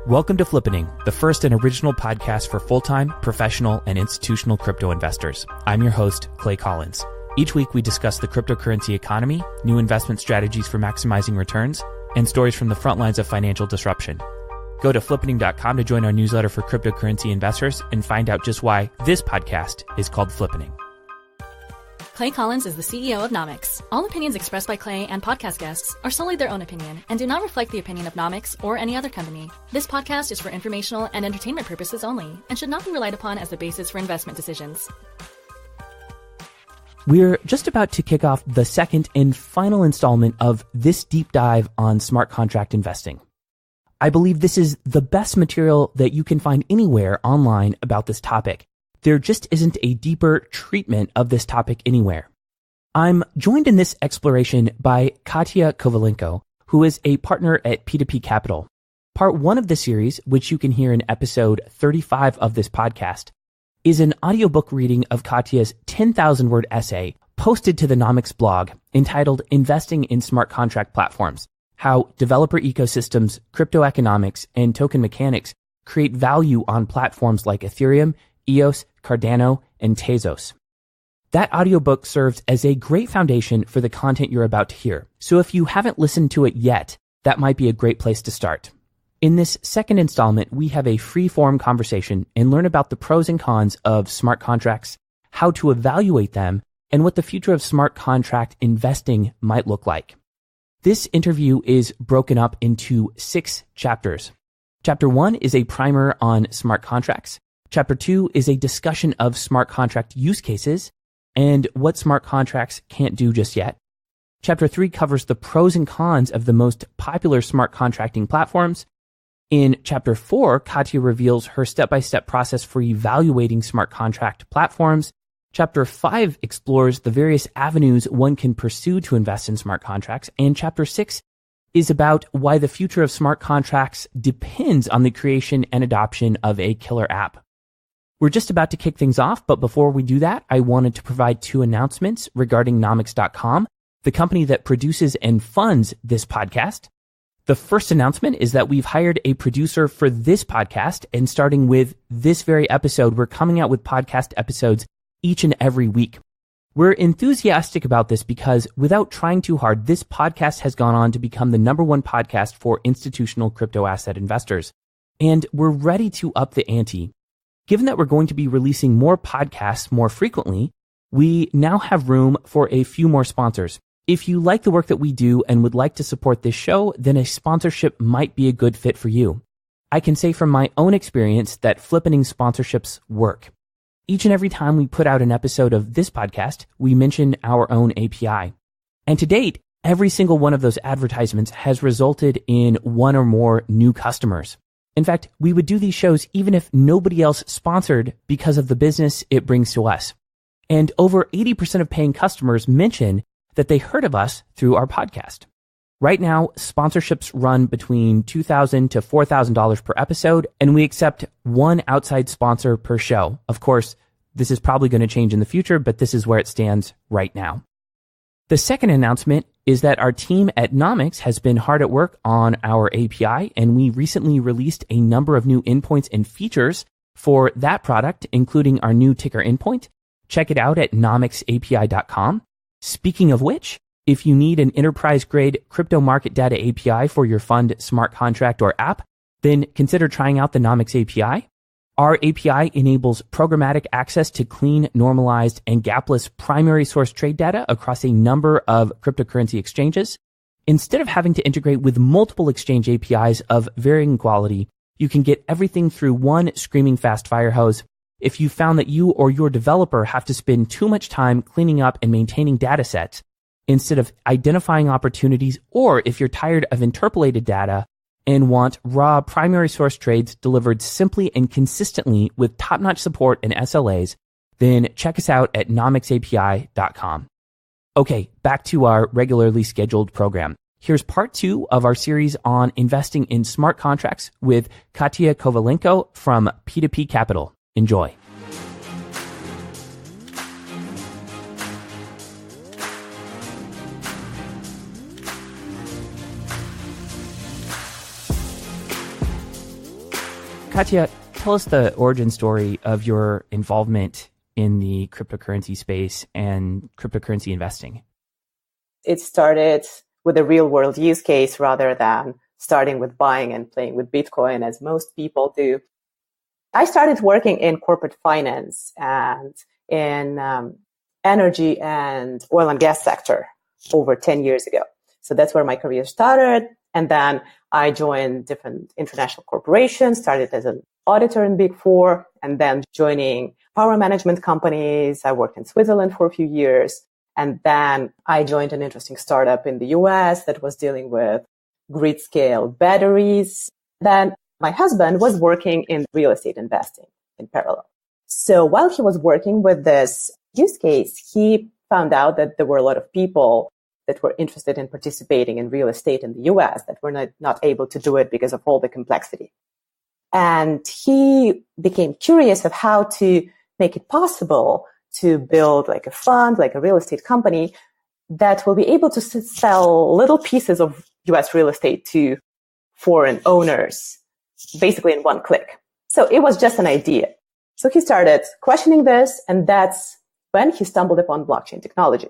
Welcome to Flippening, the first and original podcast for full-time, professional, and institutional crypto investors. I'm your host, Clay Collins. Each week, we discuss the cryptocurrency economy, new investment strategies for maximizing returns, and stories from the front lines of financial disruption. Go to flippening.com to join our newsletter for cryptocurrency investors and find out just why this podcast is called Flippening. Clay Collins is the CEO of Nomics. All opinions expressed by Clay and podcast guests are solely their own opinion and do not reflect the opinion of Nomics or any other company. This podcast is for informational and entertainment purposes only and should not be relied upon as the basis for investment decisions. We're just about to kick off the second and final installment of this deep dive on smart contract investing. I believe this is the best material that you can find anywhere online about this topic. There just isn't a deeper treatment of this topic anywhere. I'm joined in this exploration by Katya Kovalenko, who is a partner at P2P Capital. Part one of the series, which you can hear in episode 35 of this podcast, is an audiobook reading of Katya's 10,000-word essay posted to the Nomics blog entitled Investing in Smart Contract Platforms: How Developer Ecosystems, Crypto Economics, and Token Mechanics Create Value on Platforms like Ethereum, EOS, Cardano, and Tezos. That audiobook serves as a great foundation for the content you're about to hear. So if you haven't listened to it yet, that might be a great place to start. In this second installment, we have a free-form conversation and learn about the pros and cons of smart contracts, how to evaluate them, and what the future of smart contract investing might look like. This interview is broken up into 6 chapters. Chapter 1 is a primer on smart contracts. Chapter 2 is a discussion of smart contract use cases and what smart contracts can't do just yet. Chapter 3 covers the pros and cons of the most popular smart contracting platforms. In Chapter 4, Katya reveals her step-by-step process for evaluating smart contract platforms. Chapter 5 explores the various avenues one can pursue to invest in smart contracts. And Chapter 6 is about why the future of smart contracts depends on the creation and adoption of a killer app. We're just about to kick things off, but before we do that, I wanted to provide 2 announcements regarding Nomics.com, the company that produces and funds this podcast. The first announcement is that we've hired a producer for this podcast, and starting with this very episode, we're coming out with podcast episodes each and every week. We're enthusiastic about this because without trying too hard, this podcast has gone on to become the #1 podcast for institutional crypto asset investors, and we're ready to up the ante. Given that we're going to be releasing more podcasts more frequently, we now have room for a few more sponsors. If you like the work that we do and would like to support this show, then a sponsorship might be a good fit for you. I can say from my own experience that Flippening sponsorships work. Each and every time we put out an episode of this podcast, we mention our own API. And to date, every single one of those advertisements has resulted in 1 or more new customers. In fact, we would do these shows even if nobody else sponsored because of the business it brings to us. And over 80% of paying customers mention that they heard of us through our podcast. Right now, sponsorships run between $2,000 to $4,000 per episode, and we accept 1 outside sponsor per show. Of course, this is probably going to change in the future, but this is where it stands right now. The second announcement is that our team at Nomics has been hard at work on our API, and we recently released a number of new endpoints and features for that product, including our new ticker endpoint. Check it out at nomicsapi.com. Speaking of which, if you need an enterprise-grade crypto market data API for your fund, smart contract, or app, then consider trying out the Nomics API. Our API enables programmatic access to clean, normalized, and gapless primary source trade data across a number of cryptocurrency exchanges. Instead of having to integrate with multiple exchange APIs of varying quality, you can get everything through one screaming fast fire hose. If you found that you or your developer have to spend too much time cleaning up and maintaining data sets instead of identifying opportunities, or if you're tired of interpolated data and want raw primary source trades delivered simply and consistently with top-notch support and SLAs, then check us out at nomicsapi.com. Okay, back to our regularly scheduled program. Here's part 2 of our series on investing in smart contracts with Katya Kovalenko from P2P Capital. Enjoy. Katya, tell us the origin story of your involvement in the cryptocurrency space and cryptocurrency investing. It started with a real world use case rather than starting with buying and playing with Bitcoin as most people do. I started working in corporate finance and in energy and oil and gas sector over 10 years ago. So that's where my career started. And then I joined different international corporations, started as an auditor in Big Four, and then joining power management companies. I worked in Switzerland for a few years. And then I joined an interesting startup in the US that was dealing with grid scale batteries. Then my husband was working in real estate investing in parallel. So while he was working with this use case, he found out that there were a lot of people that were interested in participating in real estate in the US that were not able to do it because of all the complexity. And he became curious of how to make it possible to build like a fund, like a real estate company that will be able to sell little pieces of US real estate to foreign owners, basically in one click. So it was just an idea. So he started questioning this, and that's when he stumbled upon blockchain technology.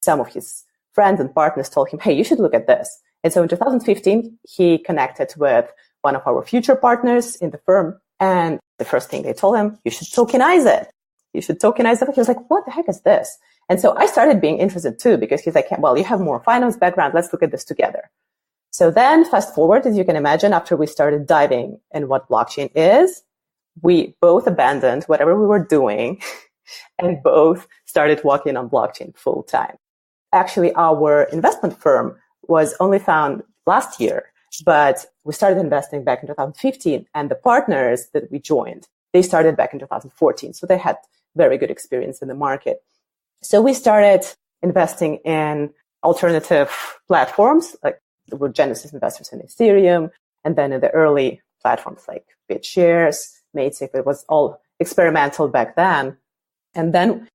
Some of his friends and partners told him, hey, you should look at this. And so in 2015, he connected with one of our future partners in the firm. And the first thing they told him, you should tokenize it. You should tokenize it. He was like, what the heck is this? And so I started being interested too, because he's like, well, you have more finance background. Let's look at this together. So then fast forward, as you can imagine, after we started diving in what blockchain is, we both abandoned whatever we were doing and both started working on blockchain full time. Actually, our investment firm was only found last year, but we started investing back in 2015, and the partners that we joined, they started back in 2014. So they had very good experience in the market. So we started investing in alternative platforms, like there were Genesis investors in Ethereum, and then in the early platforms like BitShares, Maidsafe. It was all experimental back then. And then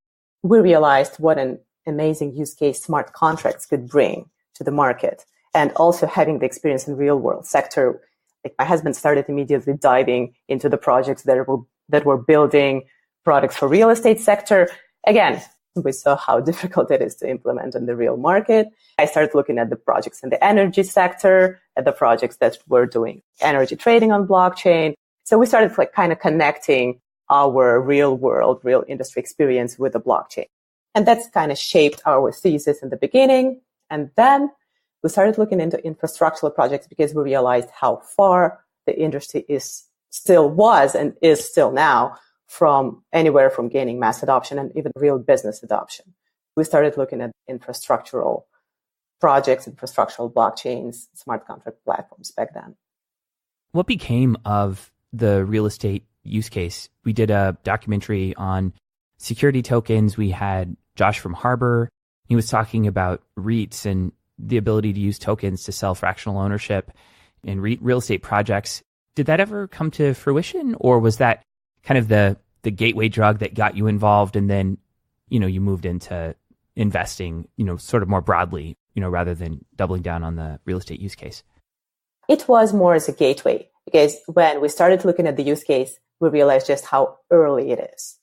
we realized what an amazing use case smart contracts could bring to the market. And also having the experience in real world sector, like my husband started immediately diving into the projects that were building products for real estate sector. Again, we saw how difficult it is to implement in the real market. I started looking at the projects in the energy sector, at the projects that were doing energy trading on blockchain. So we started like kind of connecting our real world, real industry experience with the blockchain. And that's kind of shaped our thesis in the beginning. And then we started looking into infrastructural projects because we realized how far the industry was and is still now from anywhere from gaining mass adoption and even real business adoption. We started looking at infrastructural projects, infrastructural blockchains, smart contract platforms back then. What became of the real estate use case? We did a documentary on security tokens. We had Josh from Harbor. He was talking about REITs and the ability to use tokens to sell fractional ownership in real estate projects. Did that ever come to fruition, or was that kind of the gateway drug that got you involved, and then, you moved into investing, sort of more broadly, rather than doubling down on the real estate use case? It was more as a gateway, because when we started looking at the use case, we realized just how early it is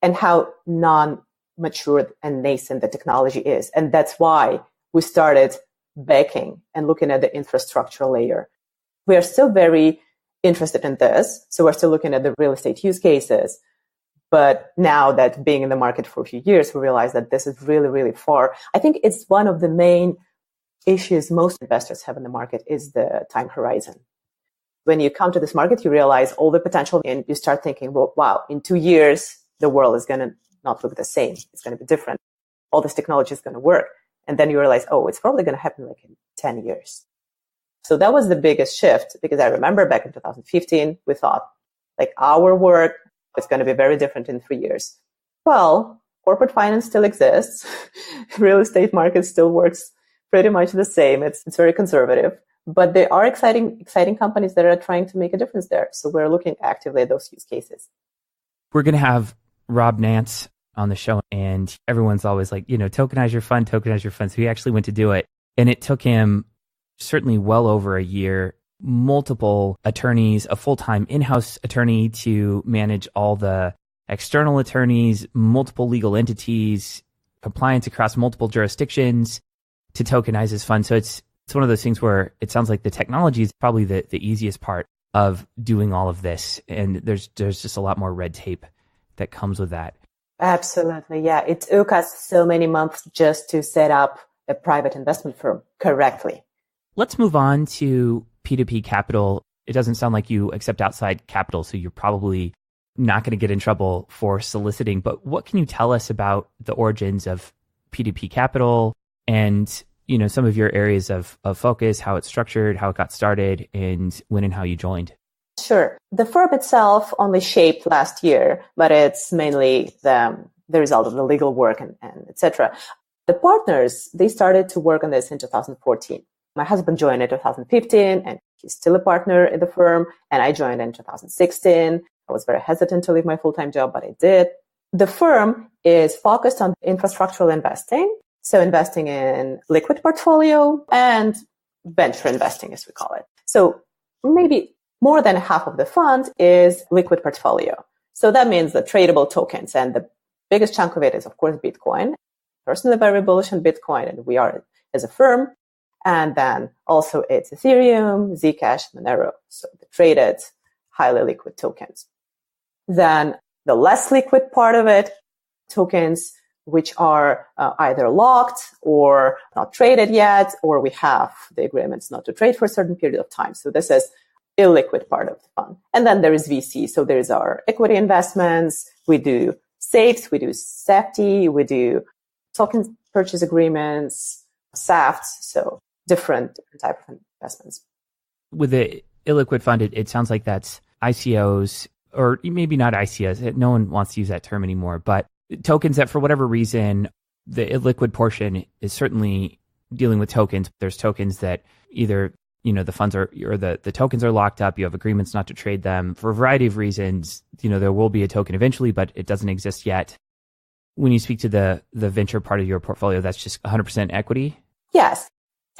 and how non-mature and nascent the technology is. And that's why we started backing and looking at the infrastructure layer. We are still very interested in this. So we're still looking at the real estate use cases. But now that being in the market for a few years, we realize that this is really, really far. I think it's one of the main issues most investors have in the market is the time horizon. When you come to this market, you realize all the potential and you start thinking, well, wow, in 2 years, the world is going to not look the same. It's going to be different. All this technology is going to work. And then you realize, oh, it's probably going to happen like in 10 years. So that was the biggest shift, because I remember back in 2015, we thought like our work is going to be very different in 3 years. Well, corporate finance still exists. Real estate market still works pretty much the same. It's very conservative, but there are exciting companies that are trying to make a difference there. So we're looking actively at those use cases. We're going to have Rob Nance on the show, and everyone's always like, tokenize your fund. So he actually went to do it, and it took him certainly well over a year multiple attorneys, a full-time in-house attorney to manage all the external attorneys, multiple legal entities, compliance across multiple jurisdictions to tokenize this fund. So it's one of those things where it sounds like the technology is probably the easiest part of doing all of this. And there's just a lot more red tape that comes with that. Absolutely. Yeah. It took us so many months just to set up a private investment firm correctly. Let's move on to P2P Capital. It doesn't sound like you accept outside capital, so you're probably not going to get in trouble for soliciting. But what can you tell us about the origins of P2P Capital and, some of your areas of focus, how it's structured, how it got started, and when and how you joined? Sure. The firm itself only shaped last year, but it's mainly the result of the legal work and et cetera. The partners, they started to work on this in 2014. My husband joined in 2015, and he's still a partner in the firm. And I joined in 2016. I was very hesitant to leave my full-time job, but I did. The firm is focused on infrastructural investing, so investing in liquid portfolio and venture investing, as we call it. So maybe more than half of the fund is liquid portfolio. So that means the tradable tokens. And the biggest chunk of it is, of course, Bitcoin. Personally, very bullish on Bitcoin, and we are as a firm. And then also it's Ethereum, Zcash, Monero. So the traded, highly liquid tokens. Then the less liquid part of it, tokens which are either locked or not traded yet, or we have the agreements not to trade for a certain period of time. So this is illiquid part of the fund. And then there is VC. So there is our equity investments. We do safes, we do safety, we do token purchase agreements, SAFTs. So different type of investments. With the illiquid fund, it sounds like that's ICOs, or maybe not ICOs. No one wants to use that term anymore, but tokens that for whatever reason, the illiquid portion is certainly dealing with tokens. There's tokens that either, the funds are, or the tokens are locked up. You have agreements not to trade them for a variety of reasons. There will be a token eventually, but it doesn't exist yet. When you speak to the venture part of your portfolio, that's just 100% equity? Yes.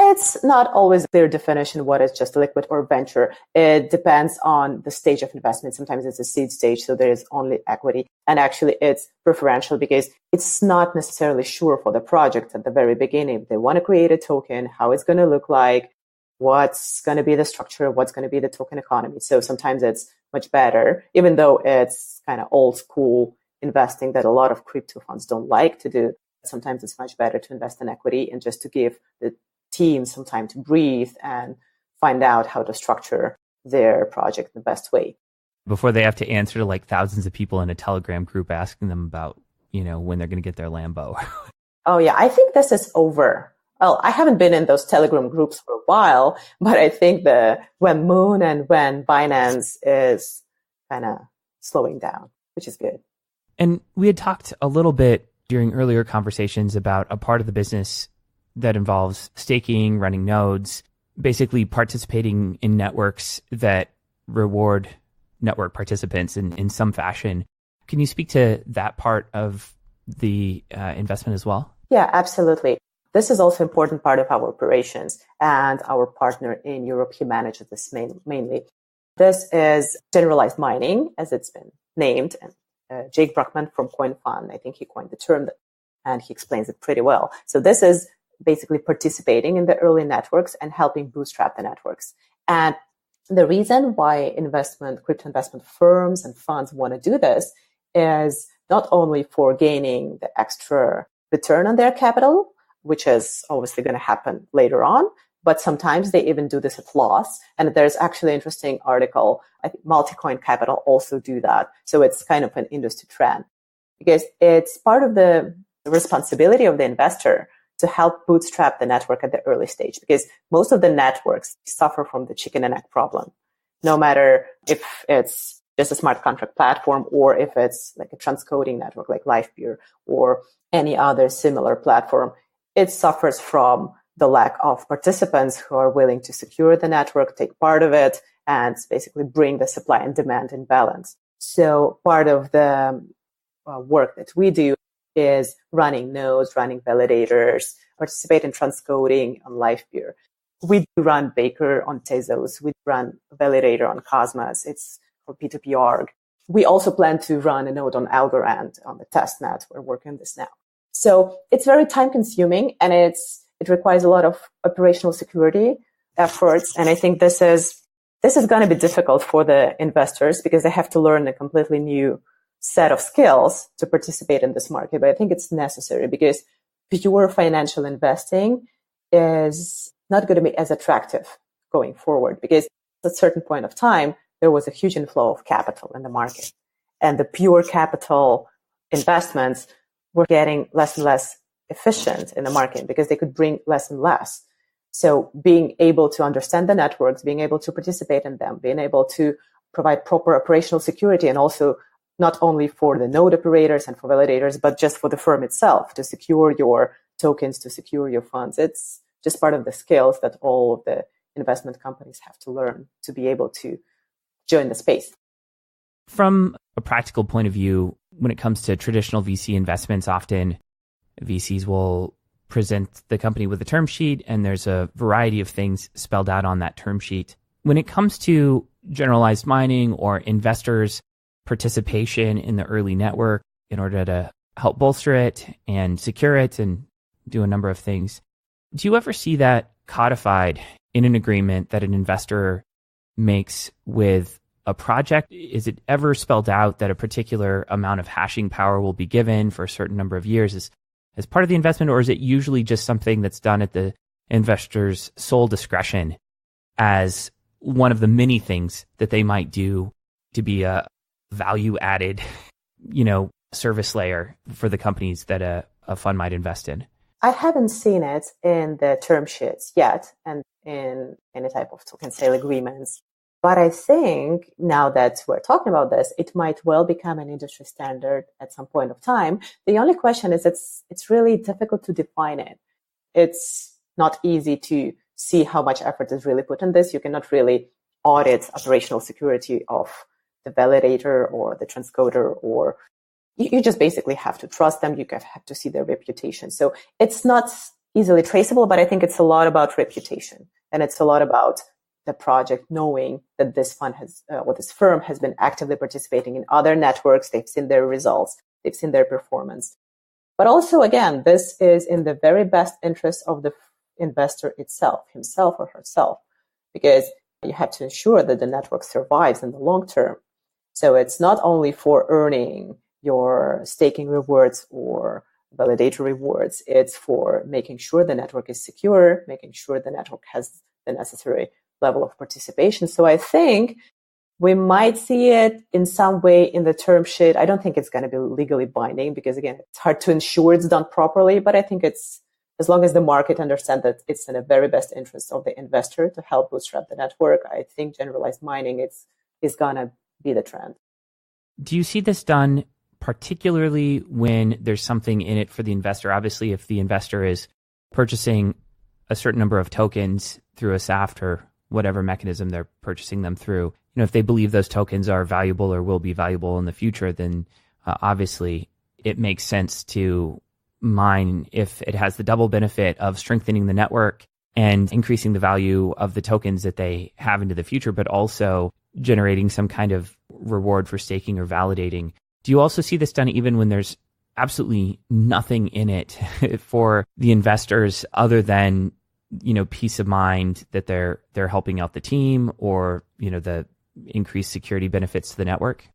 It's not always their definition what is just liquid or venture. It depends on the stage of investment. Sometimes it's a seed stage, so there is only equity. And actually it's preferential because it's not necessarily sure for the project at the very beginning. They want to create a token, how it's going to look like, what's going to be the structure, what's going to be the token economy. So sometimes it's much better, even though it's kind of old school investing that a lot of crypto funds don't like to do. Sometimes it's much better to invest in equity and just to give the team some time to breathe and find out how to structure their project in the best way. Before they have to answer to like thousands of people in a Telegram group asking them about, when they're going to get their Lambo. Oh yeah, I think this is over. Well, I haven't been in those Telegram groups for a while, but I think when Moon and when Binance is kind of slowing down, which is good. And we had talked a little bit during earlier conversations about a part of the business that involves staking, running nodes, basically participating in networks that reward network participants in some fashion. Can you speak to that part of the investment as well? Yeah, absolutely. This is also an important part of our operations, and our partner in Europe, he manages this mainly. This is generalized mining, as it's been named. And Jake Bruckman from CoinFund, I think he coined the term, and he explains it pretty well. So this is basically participating in the early networks and helping bootstrap the networks. And the reason why crypto investment firms and funds want to do this is not only for gaining the extra return on their capital, which is obviously going to happen later on, but sometimes they even do this at loss. And there's actually an interesting article, I think Multicoin Capital also do that. So it's kind of an industry trend because it's part of the responsibility of the investor to help bootstrap the network at the early stage, because most of the networks suffer from the chicken and egg problem. No matter if it's just a smart contract platform or if it's like a transcoding network like LifePeer or any other similar platform, it suffers from the lack of participants who are willing to secure the network, take part of it, and basically bring the supply and demand in balance. So part of the work that we do is running nodes, running validators, participate in transcoding on LifePeer. We run Baker on Tezos. We run Validator on Cosmos. It's for P2P org. We also plan to run a node on Algorand on the testnet. We're working on this now. So it's very time consuming and it requires a lot of operational security efforts. And I think this is going to be difficult for the investors because they have to learn a completely new set of skills to participate in this market. But I think it's necessary because pure financial investing is not going to be as attractive going forward because at a certain point of time, there was a huge inflow of capital in the market. And the pure capital investments were getting less and less efficient in the market because they could bring less and less. So being able to understand the networks, being able to participate in them, being able to provide proper operational security and also not only for the node operators and for validators, but just for the firm itself to secure your tokens, to secure your funds. It's just part of the skills that all of the investment companies have to learn to be able to join the space. From a practical point of view, when it comes to traditional VC investments, often VCs will present the company with a term sheet, and there's a variety of things spelled out on that term sheet. When it comes to generalized mining or investors' participation in the early network in order to help bolster it and secure it and do a number of things, do you ever see that codified in an agreement that an investor makes with a project? Is it ever spelled out that a particular amount of hashing power will be given for a certain number of years as part of the investment, or is it usually just something that's done at the investor's sole discretion as one of the many things that they might do to be a value-added, service layer for the companies that a fund might invest in? I haven't seen it in the term sheets yet and in any type of token sale agreements. But I think now that we're talking about this, it might well become an industry standard at some point of time. The only question is it's really difficult to define it. It's not easy to see how much effort is really put in this. You cannot really audit operational security of the validator or the transcoder, or you just basically have to trust them. You have to see their reputation. So it's not easily traceable, but I think it's a lot about reputation, and it's a lot about the project knowing that this fund or this firm has been actively participating in other networks. They've seen their results. They've seen their performance. But also, again, this is in the very best interest of the investor itself, himself or herself, because you have to ensure that the network survives in the long term. So it's not only for earning your staking rewards or validator rewards. It's for making sure the network is secure, making sure the network has the necessary level of participation. So I think we might see it in some way in the term sheet. I don't think it's going to be legally binding because, again, it's hard to ensure it's done properly. But I think it's, as long as the market understands that it's in the very best interest of the investor to help bootstrap the network, I think generalized mining is going to be the trend. Do you see this done particularly when there's something in it for the investor? Obviously, if the investor is purchasing a certain number of tokens through a SAFT or whatever mechanism they're purchasing them through, if they believe those tokens are valuable or will be valuable in the future, then obviously it makes sense to mine if it has the double benefit of strengthening the network and increasing the value of the tokens that they have into the future, but also generating some kind of reward for staking or validating. Do you also see this done even when there's absolutely nothing in it for the investors other than, peace of mind that they're helping out the team or, the increased security benefits to the network?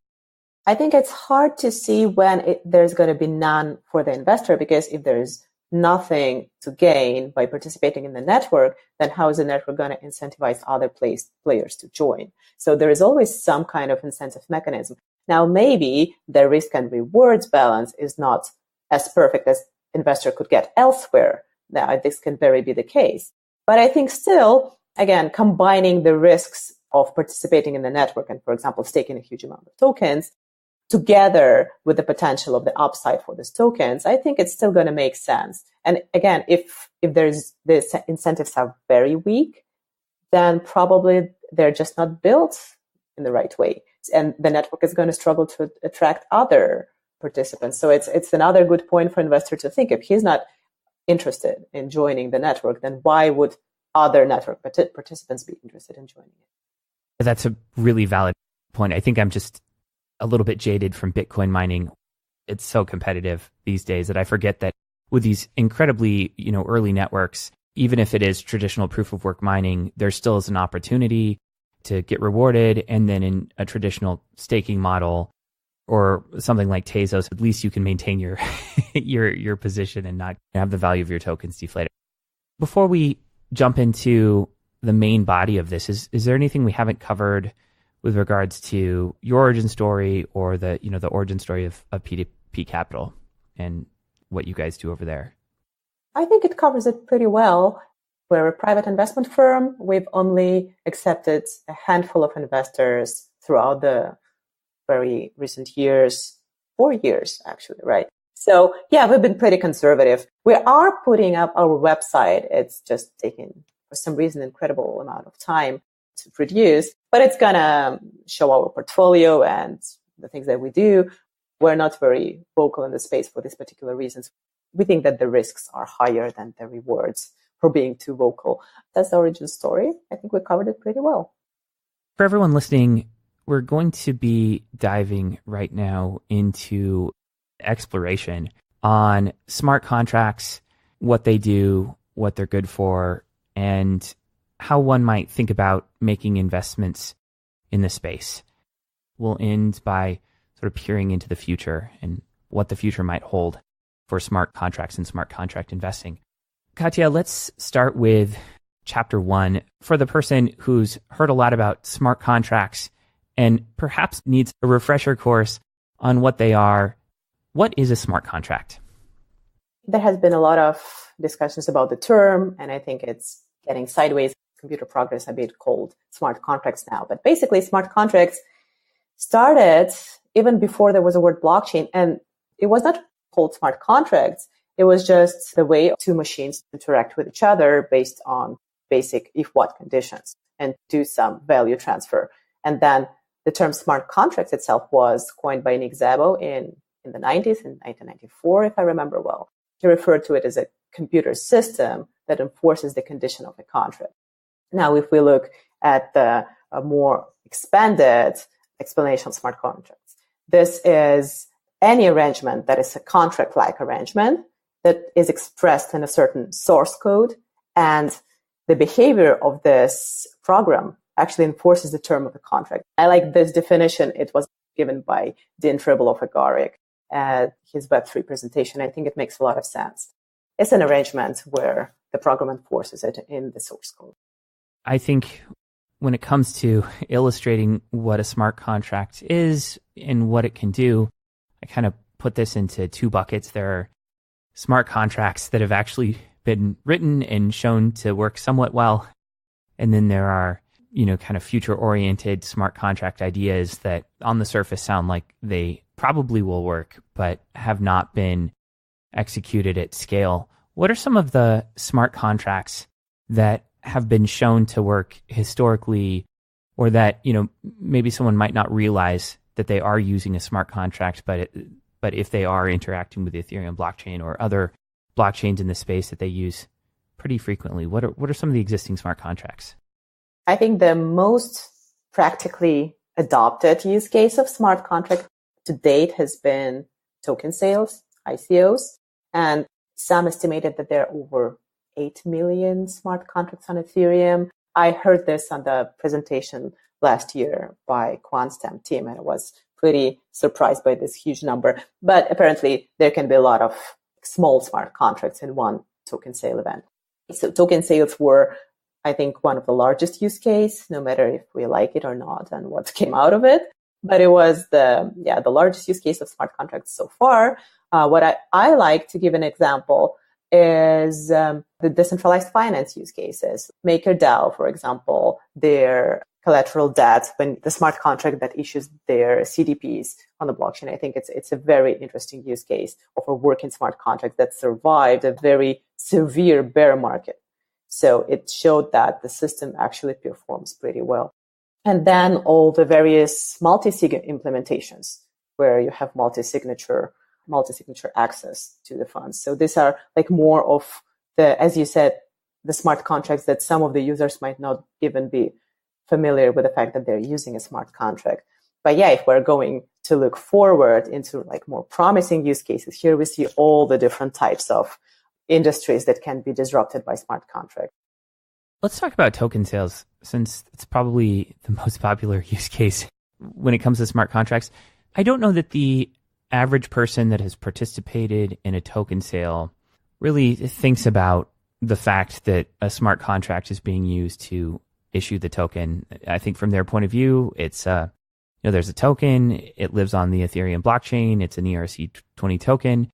I think it's hard to see when there's going to be none for the investor, because if there's nothing to gain by participating in the network, then how is the network going to incentivize other players to join? So there is always some kind of incentive mechanism. Now, maybe the risk and rewards balance is not as perfect as investor could get elsewhere. Now, this can very be the case. But I think still, again, combining the risks of participating in the network and, for example, staking a huge amount of tokens together with the potential of the upside for these tokens, I think it's still going to make sense. And again, if the incentives are very weak, then probably they're just not built in the right way. And the network is going to struggle to attract other participants. So it's another good point for investor to think. If he's not interested in joining the network, then why would other network participants be interested in joining it. That's a really valid point. I think I'm just a little bit jaded from Bitcoin mining. It's so competitive these days that I forget that with these incredibly, early networks, even if it is traditional proof of work mining, there still is an opportunity to get rewarded. And then in a traditional staking model or something like Tezos, at least you can maintain your your position and not have the value of your tokens deflated. Before we jump into the main body of this, is there anything we haven't covered with regards to your origin story or the origin story of P2P Capital and what you guys do over there? I think it covers it pretty well. We're a private investment firm. We've only accepted a handful of investors throughout the very recent years, 4 years actually, right? So yeah, we've been pretty conservative. We are putting up our website. It's just taken, for some reason, an incredible amount of time to produce, but it's going to show our portfolio and the things that we do. We're not very vocal in the space for these particular reasons. We think that the risks are higher than the rewards for being too vocal. That's the origin story. I think we covered it pretty well. For everyone listening, we're going to be diving right now into exploration on smart contracts, what they do, what they're good for, and how one might think about making investments in the space. We'll end by sort of peering into the future and what the future might hold for smart contracts and smart contract investing. Katya, let's start with chapter 1. For the person who's heard a lot about smart contracts and perhaps needs a refresher course on what they are, what is a smart contract? There has been a lot of discussions about the term, and I think it's getting sideways. Computer progress a bit called smart contracts now. But basically, smart contracts started even before there was a word blockchain, and it was not called smart contracts. It was just the way two machines interact with each other based on basic if-what conditions and do some value transfer. And then the term smart contracts itself was coined by Nick Szabo in the 90s, in 1994, if I remember well. He referred to it as a computer system that enforces the condition of a contract. Now, if we look at the more expanded explanation of smart contracts, this is any arrangement that is a contract-like arrangement that is expressed in a certain source code, and the behavior of this program actually enforces the term of the contract. I like this definition. It was given by Dean Tribble of Agoric at his Web3 presentation. I think it makes a lot of sense. It's an arrangement where the program enforces it in the source code. I think when it comes to illustrating what a smart contract is and what it can do, I kind of put this into two buckets. There are smart contracts that have actually been written and shown to work somewhat well. And then there are, kind of future-oriented smart contract ideas that on the surface sound like they probably will work, but have not been executed at scale. What are some of the smart contracts that have been shown to work historically, or that, maybe someone might not realize that they are using a smart contract, but if they are interacting with the Ethereum blockchain or other blockchains in the space that they use pretty frequently, what are some of the existing smart contracts? I think the most practically adopted use case of smart contract to date has been token sales, ICOs, and some estimated that there are over 8 million smart contracts on Ethereum. I heard this on the presentation last year by QuantStem team, and I was pretty surprised by this huge number. But apparently, there can be a lot of small smart contracts in one token sale event. So token sales were, I think, one of the largest use case, no matter if we like it or not and what came out of it. But it was the largest use case of smart contracts so far. What I like to give an example is the decentralized finance use cases. MakerDAO, for example, their collateral debt, when the smart contract that issues their CDPs on the blockchain. I think it's a very interesting use case of a working smart contract that survived a very severe bear market. So it showed that the system actually performs pretty well. And then all the various multi-sig implementations where you have multi-signature access to the funds. So these are like more of the, as you said, the smart contracts that some of the users might not even be familiar with the fact that they're using a smart contract. But yeah, if we're going to look forward into like more promising use cases, here we see all the different types of industries that can be disrupted by smart contracts. Let's talk about token sales, since it's probably the most popular use case when it comes to smart contracts. I don't know that the average person that has participated in a token sale really thinks about the fact that a smart contract is being used to issue the token. I think from their point of view, it's there's a token, it lives on the Ethereum blockchain, it's an ERC20 token.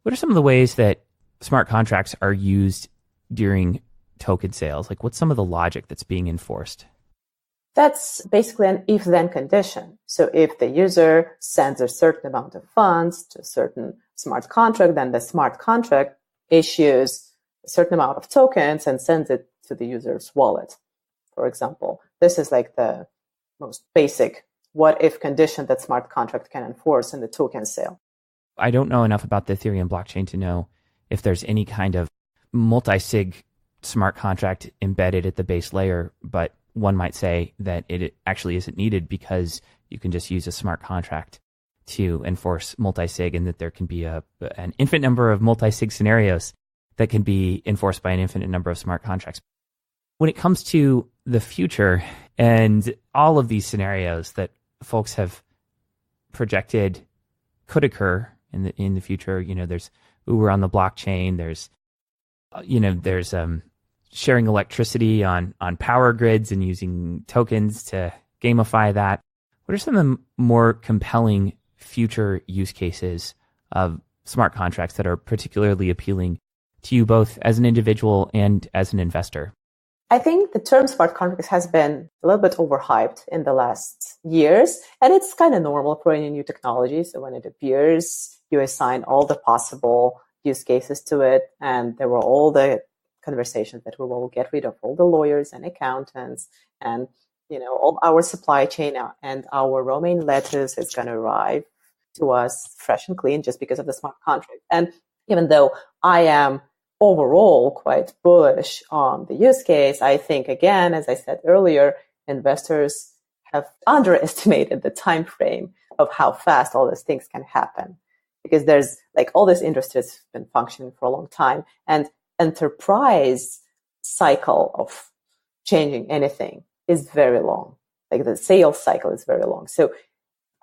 What are some of the ways that smart contracts are used during token sales? Like, what's some of the logic that's being enforced? That's basically an if-then condition. So if the user sends a certain amount of funds to a certain smart contract, then the smart contract issues a certain amount of tokens and sends it to the user's wallet, for example. This is like the most basic what-if condition that smart contract can enforce in the token sale. I don't know enough about the Ethereum blockchain to know if there's any kind of multi-sig smart contract embedded at the base layer, but one might say that it actually isn't needed because you can just use a smart contract to enforce multi-sig, and that there can be an infinite number of multi-sig scenarios that can be enforced by an infinite number of smart contracts. When it comes to the future and all of these scenarios that folks have projected could occur in the future, there's Uber on the blockchain, there's sharing electricity on power grids and using tokens to gamify that. What are some of the more compelling future use cases of smart contracts that are particularly appealing to you both as an individual and as an investor? I think the term smart contracts has been a little bit overhyped in the last years, and it's kind of normal for any new technology. So when it appears, you assign all the possible use cases to it, and there were all the conversations that we will get rid of all the lawyers and accountants, and all our supply chain and our romaine lettuce is going to arrive to us fresh and clean just because of the smart contract. And even though I am overall quite bullish on the use case, I think, again, as I said earlier, investors have underestimated the time frame of how fast all these things can happen, because there's like all this industry has been functioning for a long time, and enterprise cycle of changing anything is very long. Like the sales cycle is very long. So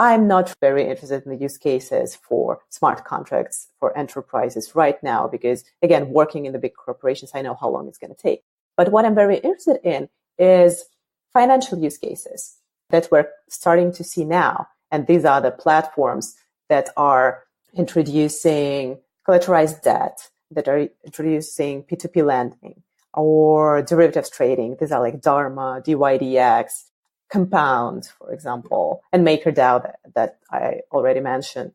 I'm not very interested in the use cases for smart contracts for enterprises right now, because again, working in the big corporations, I know how long it's going to take. But what I'm very interested in is financial use cases that we're starting to see now. And these are the platforms that are introducing collateralized debt, that are introducing P2P lending or derivatives trading. These are like Dharma, DYDX, Compound, for example, and MakerDAO that I already mentioned.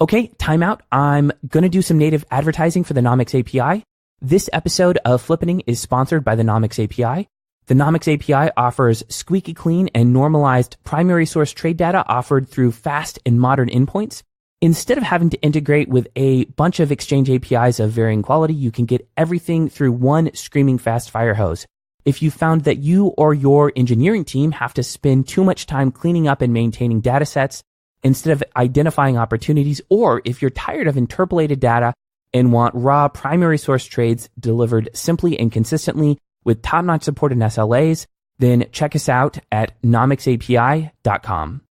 Okay, time out. I'm going to do some native advertising for the Nomics API. This episode of Flippening is sponsored by the Nomics API. The Nomics API offers squeaky clean and normalized primary source trade data offered through fast and modern endpoints. Instead of having to integrate with a bunch of exchange APIs of varying quality, you can get everything through one screaming fast fire hose. If you found that you or your engineering team have to spend too much time cleaning up and maintaining data sets instead of identifying opportunities, or if you're tired of interpolated data and want raw primary source trades delivered simply and consistently with top-notch support and SLAs, then check us out at nomicsapi.com.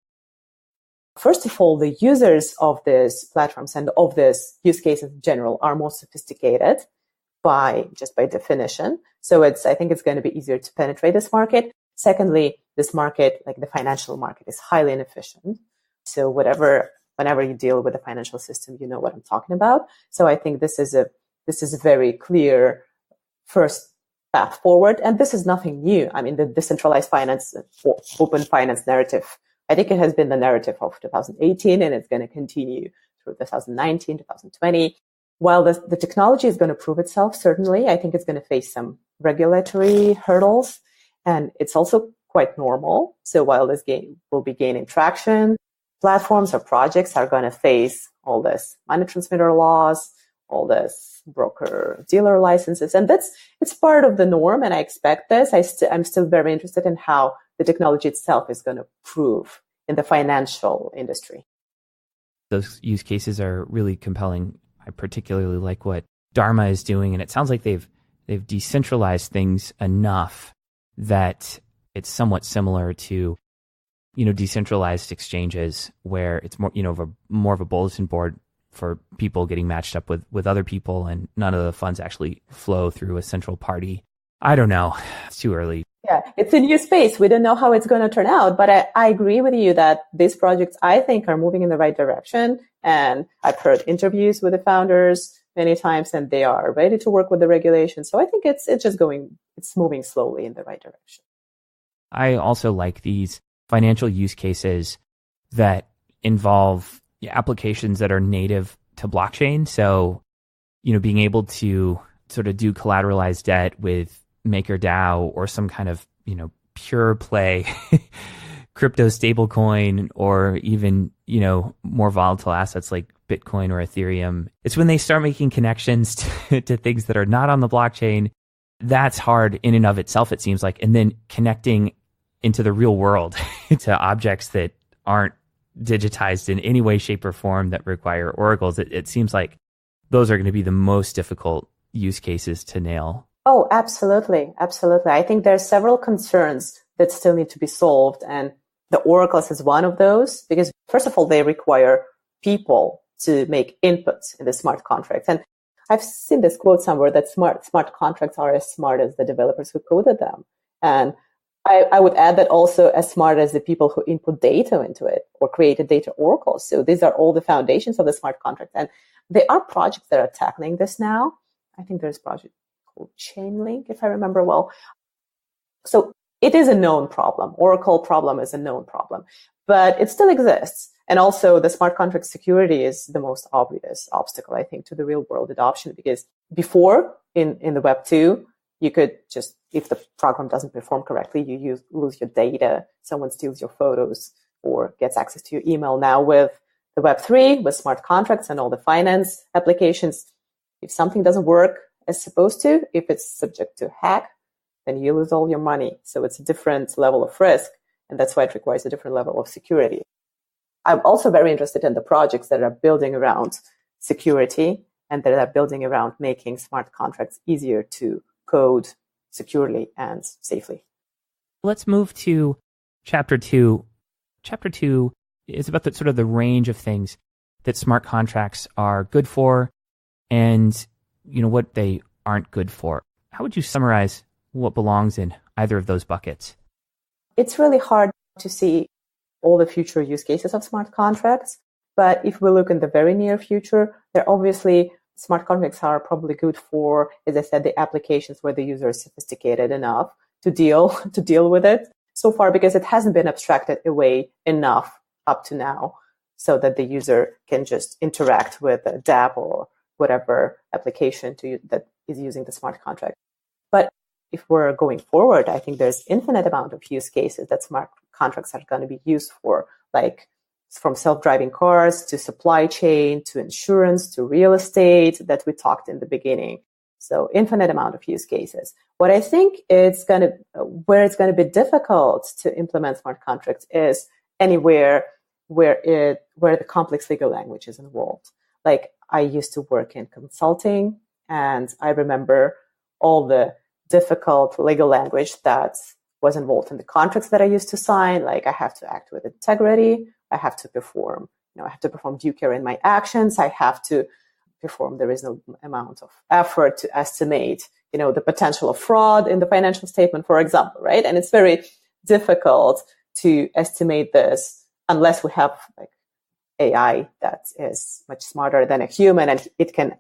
First of all, the users of these platforms and of this use case in general are more sophisticated by definition. So I think it's going to be easier to penetrate this market. Secondly, this market, like the financial market, is highly inefficient. So whenever you deal with the financial system, you know what I'm talking about. So I think this is a very clear first path forward. And this is nothing new. I mean, the decentralized finance, open finance narrative, I think it has been the narrative of 2018, and it's going to continue through 2019, 2020. While the technology is going to prove itself, certainly, I think it's going to face some regulatory hurdles, and it's also quite normal. So while this game will be gaining traction, platforms or projects are going to face all this money transmitter laws, all this broker dealer licenses. And it's part of the norm. And I expect this. I'm still very interested in how the technology itself is going to prove in the financial industry. Those use cases are really compelling. I particularly like what Dharma is doing. And it sounds like they've decentralized things enough that it's somewhat similar to, decentralized exchanges where it's more of a bulletin board for people getting matched up with other people, and none of the funds actually flow through a central party. I don't know. It's too early. Yeah, it's a new space. We don't know how it's going to turn out, but I agree with you that these projects, I think, are moving in the right direction. And I've heard interviews with the founders many times, and they are ready to work with the regulations. So I think it's moving slowly in the right direction. I also like these financial use cases that involve applications that are native to blockchain. So, being able to sort of do collateralized debt with MakerDAO or some kind of, pure play crypto stablecoin, or even, more volatile assets like Bitcoin or Ethereum. It's when they start making connections to things that are not on the blockchain. That's hard in and of itself, it seems like. And then connecting into the real world to objects that aren't digitized in any way, shape, or form that require oracles. It seems like those are going to be the most difficult use cases to nail. Oh, absolutely. Absolutely. I think there are several concerns that still need to be solved. And the oracles is one of those, because first of all, they require people to make inputs in the smart contracts. And I've seen this quote somewhere that smart contracts are as smart as the developers who coded them. And I would add that also as smart as the people who input data into it or created data oracles. So these are all the foundations of the smart contract. And there are projects that are tackling this now. I think there's a project called Chainlink, if I remember well. So it is a known problem. Oracle problem is a known problem, but it still exists. And also the smart contract security is the most obvious obstacle, I think, to the real world adoption, because before in the Web 2, you could just, if the program doesn't perform correctly, you lose your data, someone steals your photos or gets access to your email. Now with the Web 3, with smart contracts and all the finance applications, if something doesn't work as supposed to, if it's subject to hack, then you lose all your money. So it's a different level of risk, and that's why it requires a different level of security. I'm also very interested in the projects that are building around security and that are building around making smart contracts easier to code securely and safely. Let's move to chapter 2. Chapter 2 is about the range of things that smart contracts are good for and, what they aren't good for. How would you summarize what belongs in either of those buckets? It's really hard to see all the future use cases of smart contracts. But if we look in the very near future, there obviously smart contracts are probably good for, as I said, the applications where the user is sophisticated enough to deal with it so far, because it hasn't been abstracted away enough up to now so that the user can just interact with a dApp or whatever application that is using the smart contract. But if we're going forward, I think there's infinite amount of use cases that smart contracts are going to be used for, like from self-driving cars to supply chain to insurance to real estate that we talked in the beginning. So infinite amount of use cases. What I think where it's going to be difficult to implement smart contracts is anywhere where the complex legal language is involved. Like I used to work in consulting, and I remember all the difficult legal language that was involved in the contracts that I used to sign. Like I have to act with integrity. I have to perform due care in my actions. I have to perform the reasonable amount of effort to estimate, the potential of fraud in the financial statement, for example, right? And it's very difficult to estimate this unless we have like AI that is much smarter than a human, and it can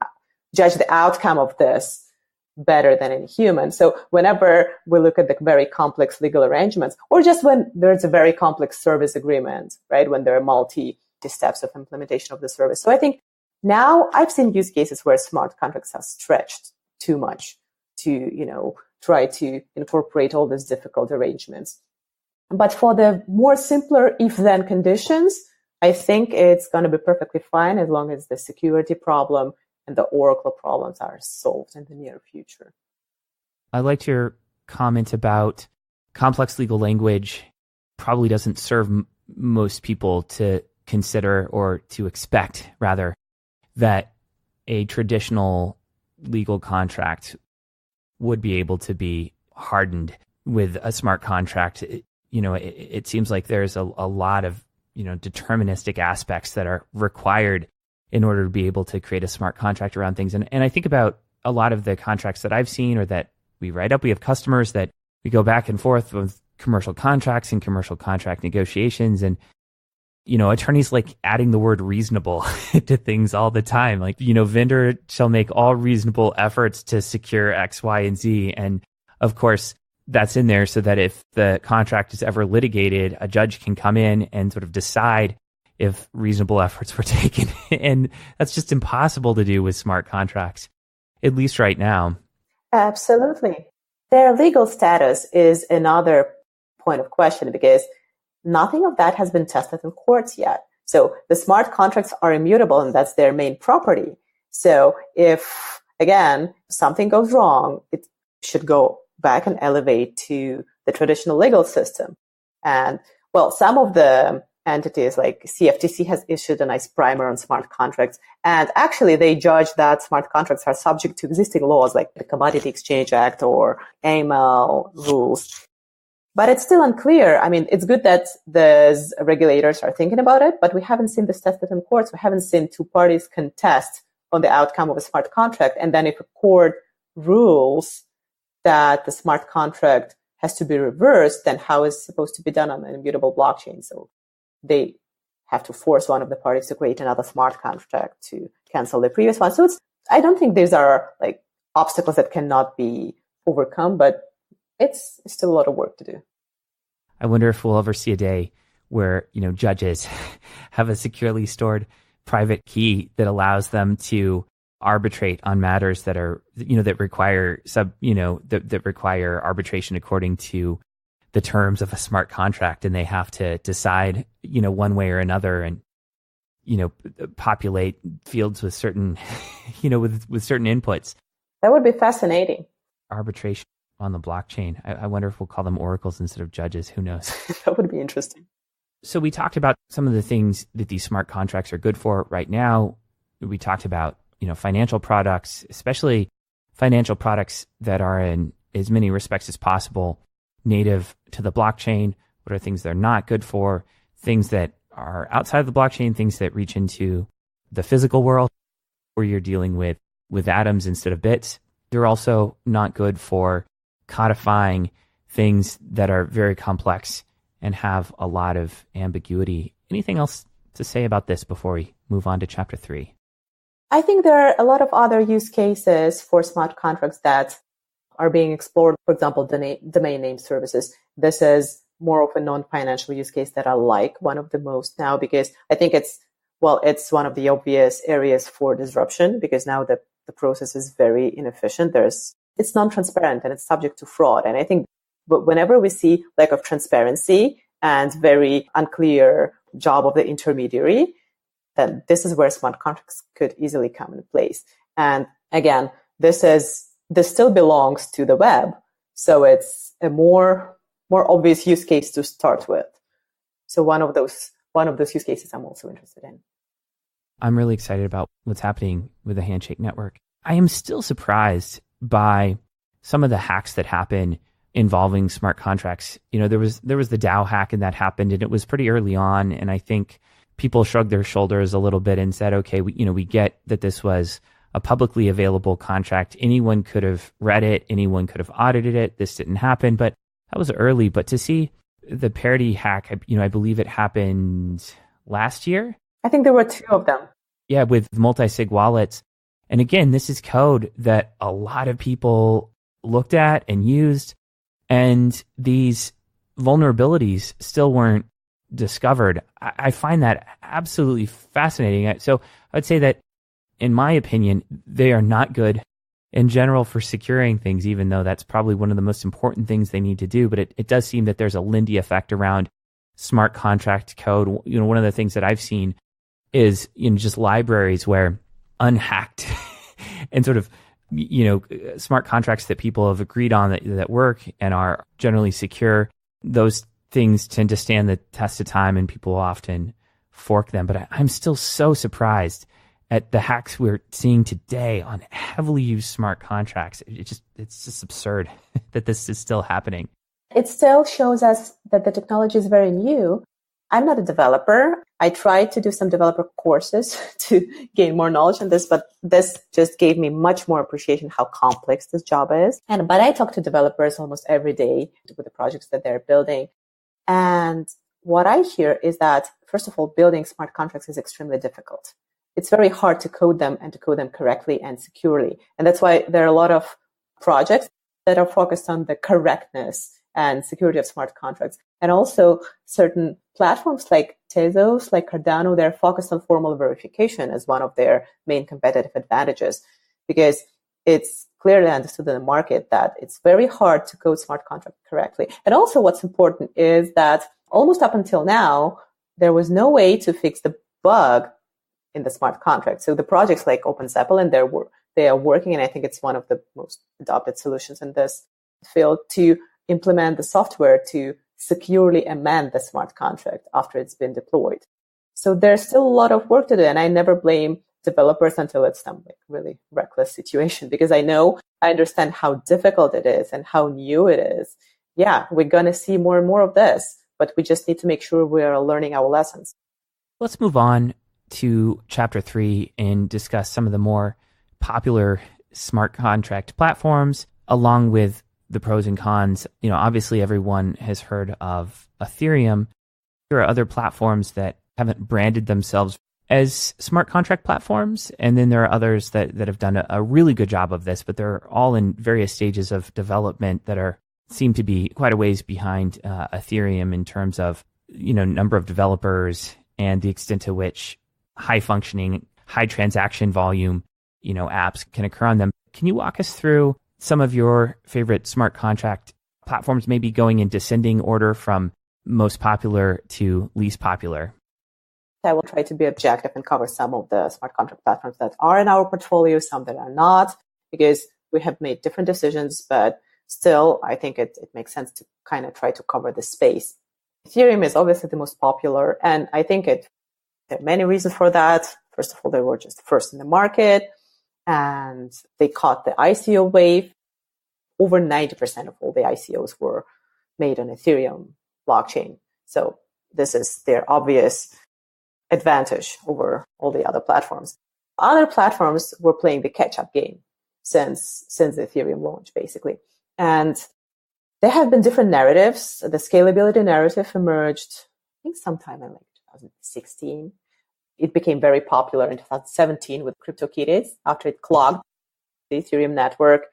judge the outcome of this better than any human. So whenever we look at the very complex legal arrangements, or just when there's a very complex service agreement, right, when there are multi steps of implementation of the service. So I think now I've seen use cases where smart contracts are stretched too much to, try to incorporate all these difficult arrangements. But for the more simpler if-then conditions, I think it's going to be perfectly fine as long as the security problem and the Oracle problems are solved in the near future. I liked your comment about complex legal language probably doesn't serve most people to consider or to expect, rather, that a traditional legal contract would be able to be hardened with a smart contract. It seems like there's a lot of, deterministic aspects that are required in order to be able to create a smart contract around things. And I think about a lot of the contracts that I've seen or that we write up. We have customers that we go back and forth with commercial contracts and commercial contract negotiations. And, attorneys like adding the word reasonable to things all the time. Like, vendor shall make all reasonable efforts to secure X, Y, and Z. And of course, that's in there so that if the contract is ever litigated, a judge can come in and sort of decide if reasonable efforts were taken. And that's just impossible to do with smart contracts, at least right now. Absolutely. Their legal status is another point of question because nothing of that has been tested in courts yet. So the smart contracts are immutable and that's their main property. So if, again, something goes wrong, it should go back and elevate to the traditional legal system. And, some of the entities like CFTC has issued a nice primer on smart contracts. And actually, they judge that smart contracts are subject to existing laws like the Commodity Exchange Act or AML rules. But it's still unclear. I mean, it's good that the regulators are thinking about it, but we haven't seen this tested in courts. We haven't seen two parties contest on the outcome of a smart contract. And then if a court rules that the smart contract has to be reversed, then how is it supposed to be done on an immutable blockchain? So they have to force one of the parties to create another smart contract to cancel the previous one. So I don't think these are like obstacles that cannot be overcome, but it's still a lot of work to do. I wonder if we'll ever see a day where, judges have a securely stored private key that allows them to arbitrate on matters that are, that require that require arbitration according to the terms of a smart contract, and they have to decide, one way or another, and populate fields with certain, with certain inputs. That would be fascinating. Arbitration on the blockchain. I wonder if we'll call them oracles instead of judges. Who knows? That would be interesting. So we talked about some of the things that these smart contracts are good for right now. We talked about, financial products, especially financial products that are in as many respects as possible native to the blockchain. What are things they're not good for? Things that are outside of the blockchain, things that reach into the physical world where you're dealing with atoms instead of bits. They're also not good for codifying things that are very complex and have a lot of ambiguity. Anything else to say about this before we move on to chapter 3? I think there are a lot of other use cases for smart contracts that are being explored. For example, domain name services. This is more of a non-financial use case that I like one of the most now because I think it's one of the obvious areas for disruption because now the process is very inefficient. It's non-transparent and it's subject to fraud. And I think whenever we see lack of transparency and very unclear job of the intermediary, then this is where smart contracts could easily come into place. And again, this still belongs to the web. So it's a more obvious use case to start with. So one of those use cases I'm also interested in. I'm really excited about what's happening with the Handshake Network. I am still surprised by some of the hacks that happen involving smart contracts. There was the DAO hack and that happened, and it was pretty early on. And I think people shrugged their shoulders a little bit and said, okay, we get that this was a publicly available contract. Anyone could have read it. Anyone could have audited it. This didn't happen, but that was early. But to see the parity hack, I believe it happened last year. I think there were 2 of them. Yeah, with multi-sig wallets. And again, this is code that a lot of people looked at and used, and these vulnerabilities still weren't discovered. I find that absolutely fascinating. So I'd say that, in my opinion, they are not good in general for securing things, even though that's probably one of the most important things they need to do. But it does seem that there's a Lindy effect around smart contract code. One of the things that I've seen is just libraries where unhacked and sort of, smart contracts that people have agreed on that work and are generally secure, those things tend to stand the test of time and people often fork them. But I'm still so surprised at the hacks we're seeing today on heavily used smart contracts. It's just absurd that this is still happening. It still shows us that the technology is very new. I'm not a developer. I tried to do some developer courses to gain more knowledge on this, but this just gave me much more appreciation how complex this job is. But I talk to developers almost every day with the projects that they're building. And what I hear is that, first of all, building smart contracts is extremely difficult. It's very hard to code them and to code them correctly and securely. And that's why there are a lot of projects that are focused on the correctness and security of smart contracts. And also certain platforms like Tezos, like Cardano, they're focused on formal verification as one of their main competitive advantages, because it's clearly understood in the market that it's very hard to code smart contracts correctly. And also what's important is that almost up until now, there was no way to fix the bug in the smart contract. So the projects like OpenZeppelin, they are working, and I think it's one of the most adopted solutions in this field, to implement the software to securely amend the smart contract after it's been deployed. So there's still a lot of work to do, and I never blame developers until it's some really reckless situation, because I understand how difficult it is and how new it is. Yeah, we're going to see more and more of this, but we just need to make sure we are learning our lessons. Let's move on to chapter 3 and discuss some of the more popular smart contract platforms, along with the pros and cons. Obviously everyone has heard of Ethereum. There are other platforms that haven't branded themselves as smart contract platforms, and then there are others that have done a really good job of this, but they're all in various stages of development that seem to be quite a ways behind Ethereum in terms of number of developers and the extent to which high functioning, high transaction volume apps can occur on them. Can you walk us through some of your favorite smart contract platforms, maybe going in descending order from most popular to least popular? I will try to be objective and cover some of the smart contract platforms that are in our portfolio, some that are not, because we have made different decisions, but still, I think it makes sense to kind of try to cover the space. Ethereum is obviously the most popular, and I think there are many reasons for that. First of all, they were just first in the market, and they caught the ICO wave. Over 90% of all the ICOs were made on Ethereum blockchain. So this is their obvious advantage over all the other platforms. Other platforms were playing the catch-up game since the Ethereum launch, basically. And there have been different narratives. The scalability narrative emerged, I think, sometime in 2016. It became very popular in 2017 with CryptoKitties after it clogged the Ethereum network.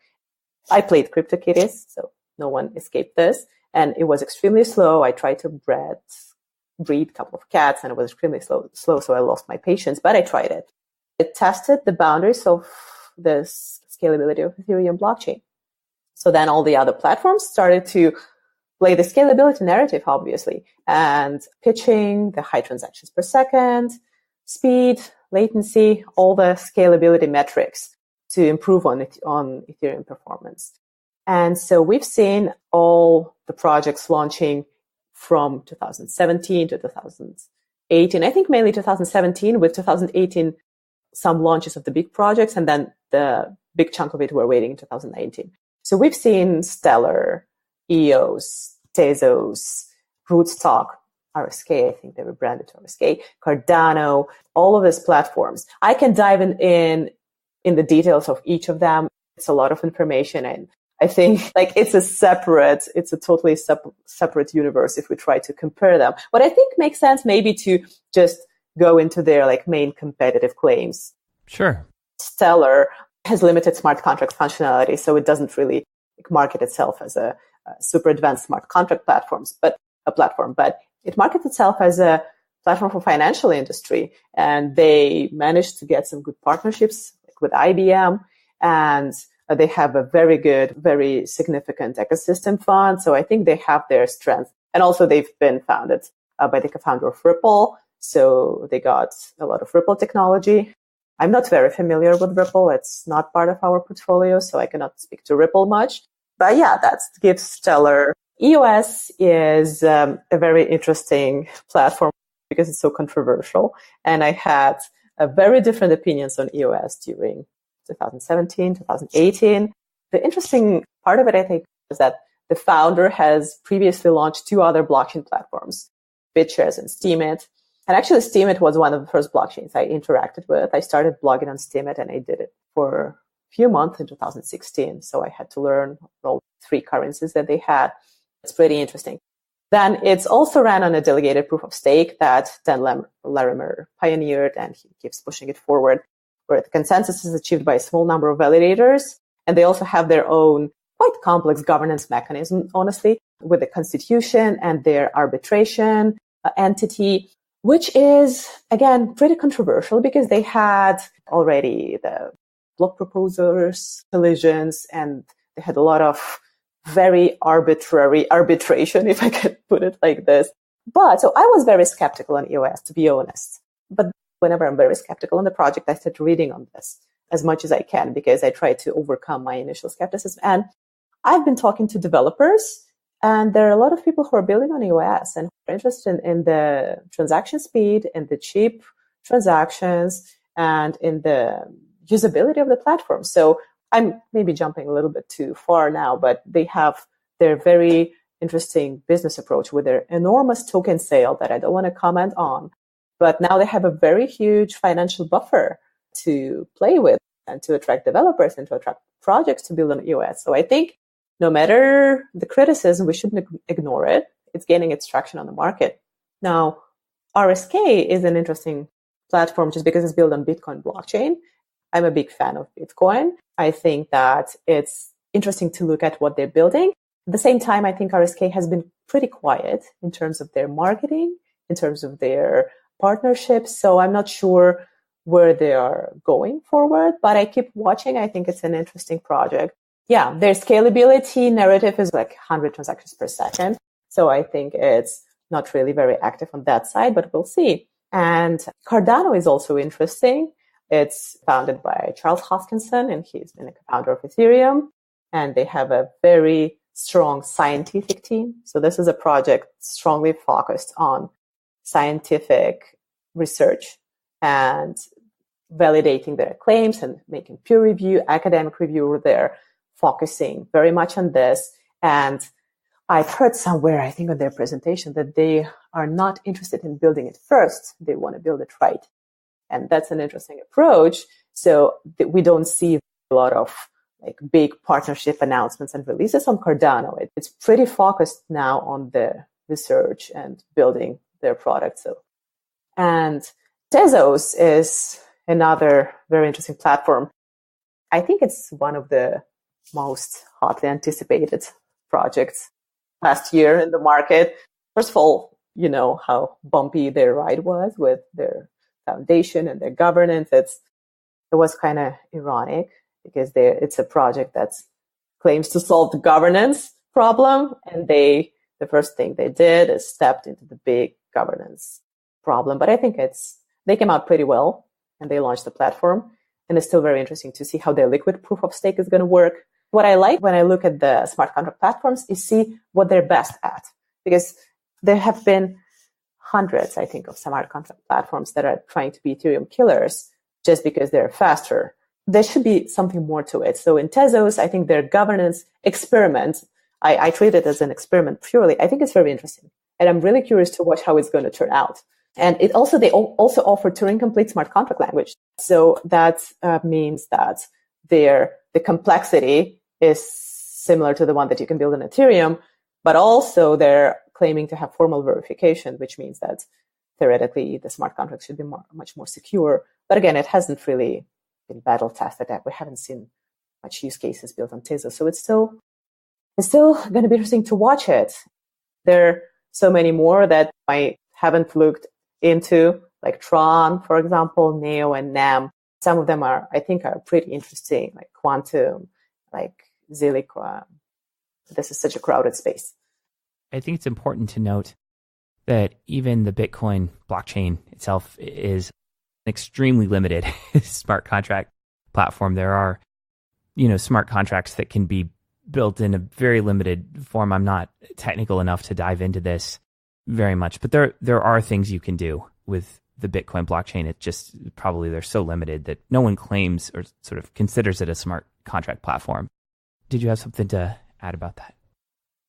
I played CryptoKitties, so no one escaped this. And it was extremely slow. I tried to breed a couple of cats, and it was extremely slow, so I lost my patience, but I tried it. It tested the boundaries of the scalability of Ethereum blockchain. So then all the other platforms started to play the scalability narrative, obviously, and pitching the high transactions per second, speed, latency, all the scalability metrics to improve on Ethereum performance. And so we've seen all the projects launching from 2017 to 2018. I think mainly 2017, with 2018, some launches of the big projects, and then the big chunk of it we're waiting in 2019. So we've seen Stellar, EOS, Tezos, Rootstock, RSK, I think they were branded to RSK, Cardano, all of these platforms. I can dive in the details of each of them. It's a lot of information, and I think it's a totally separate universe if we try to compare them. What I think makes sense maybe to just go into their main competitive claims. Sure. Stellar has limited smart contract functionality, so it doesn't really market itself as a super advanced smart contract platform, but it markets itself as a platform for financial industry, and they managed to get some good partnerships with IBM, and they have a very good, very significant ecosystem fund. So I think they have their strength. And also they've been founded by the co-founder of Ripple. So they got a lot of Ripple technology. I'm not very familiar with Ripple. It's not part of our portfolio, so I cannot speak to Ripple much. But yeah, that gives stellar. EOS is a very interesting platform because it's so controversial. And I had very different opinions on EOS during 2017, 2018. The interesting part of it, I think, is that the founder has previously launched 2 other blockchain platforms, BitShares and Steemit. And actually, Steemit was one of the first blockchains I interacted with. I started blogging on Steemit, and I did it for a few months in 2016. So I had to learn all 3 currencies that they had. It's pretty interesting. Then it's also ran on a delegated proof of stake that Dan Larimer pioneered, and he keeps pushing it forward, where the consensus is achieved by a small number of validators. And they also have their own quite complex governance mechanism, honestly, with the constitution and their arbitration entity, which is, again, pretty controversial because they had already the block proposers, collisions, and they had a lot of very arbitrary arbitration, if I could put it like this. But so I was very skeptical on EOS, to be honest. But whenever I'm very skeptical on the project, I start reading on this as much as I can because I try to overcome my initial skepticism. And I've been talking to developers, and there are a lot of people who are building on EOS and who are interested in the transaction speed and the cheap transactions and in the usability of the platform. So I'm maybe jumping a little bit too far now, but they have their very interesting business approach with their enormous token sale that I don't want to comment on. But now they have a very huge financial buffer to play with and to attract developers and to attract projects to build on EOS. So I think no matter the criticism, we shouldn't ignore it. It's gaining its traction on the market. Now, RSK is an interesting platform just because it's built on Bitcoin blockchain. I'm a big fan of Bitcoin. I think that it's interesting to look at what they're building. At the same time, I think RSK has been pretty quiet in terms of their marketing, in terms of their partnerships. So I'm not sure where they are going forward, but I keep watching. I think it's an interesting project. Yeah, their scalability narrative is like 100 transactions per second. So I think it's not really very active on that side, but we'll see. And Cardano is also interesting. It's founded by Charles Hoskinson, and he's been a co-founder of Ethereum. And they have a very strong scientific team. So this is a project strongly focused on scientific research and validating their claims and making peer review, academic review. They're focusing very much on this. And I've heard somewhere, I think on their presentation, that they are not interested in building it first. They want to build it right. And that's an interesting approach. So we don't see a lot of like big partnership announcements and releases on Cardano. It's pretty focused now on the research and building their product. So, and Tezos is another very interesting platform. I think it's one of the most hotly anticipated projects last year in the market. First of all, you know how bumpy their ride was with their foundation and their governance. It was kind of ironic because it's a project that claims to solve the governance problem, and the first thing they did is stepped into the big governance problem. But I think they came out pretty well, and they launched the platform, and it's still very interesting to see how their liquid proof of stake is going to work. What I like when I look at the smart contract platforms is see what they're best at, because there have been hundreds, I think, of smart contract platforms that are trying to be Ethereum killers just because they're faster. There should be something more to it. So in Tezos, I think their governance experiment, I treat it as an experiment purely. I think it's very interesting. And I'm really curious to watch how it's going to turn out. And they also offer Turing complete smart contract language. So that means that the complexity is similar to the one that you can build in Ethereum, but also they're claiming to have formal verification, which means that theoretically the smart contract should be much more secure. But again, it hasn't really been battle tested yet. We haven't seen much use cases built on Tezos. So it's still going to be interesting to watch it. There are so many more that I haven't looked into, like Tron, for example, Neo and NAM. Some of them I think are pretty interesting, like Quantum, like Zilliqa. This is such a crowded space. I think it's important to note that even the Bitcoin blockchain itself is extremely limited smart contract platform. There are, smart contracts that can be built in a very limited form. I'm not technical enough to dive into this very much, but there are things you can do with the Bitcoin blockchain. It just probably they're so limited that no one claims or sort of considers it a smart contract platform. Did you have something to add about that?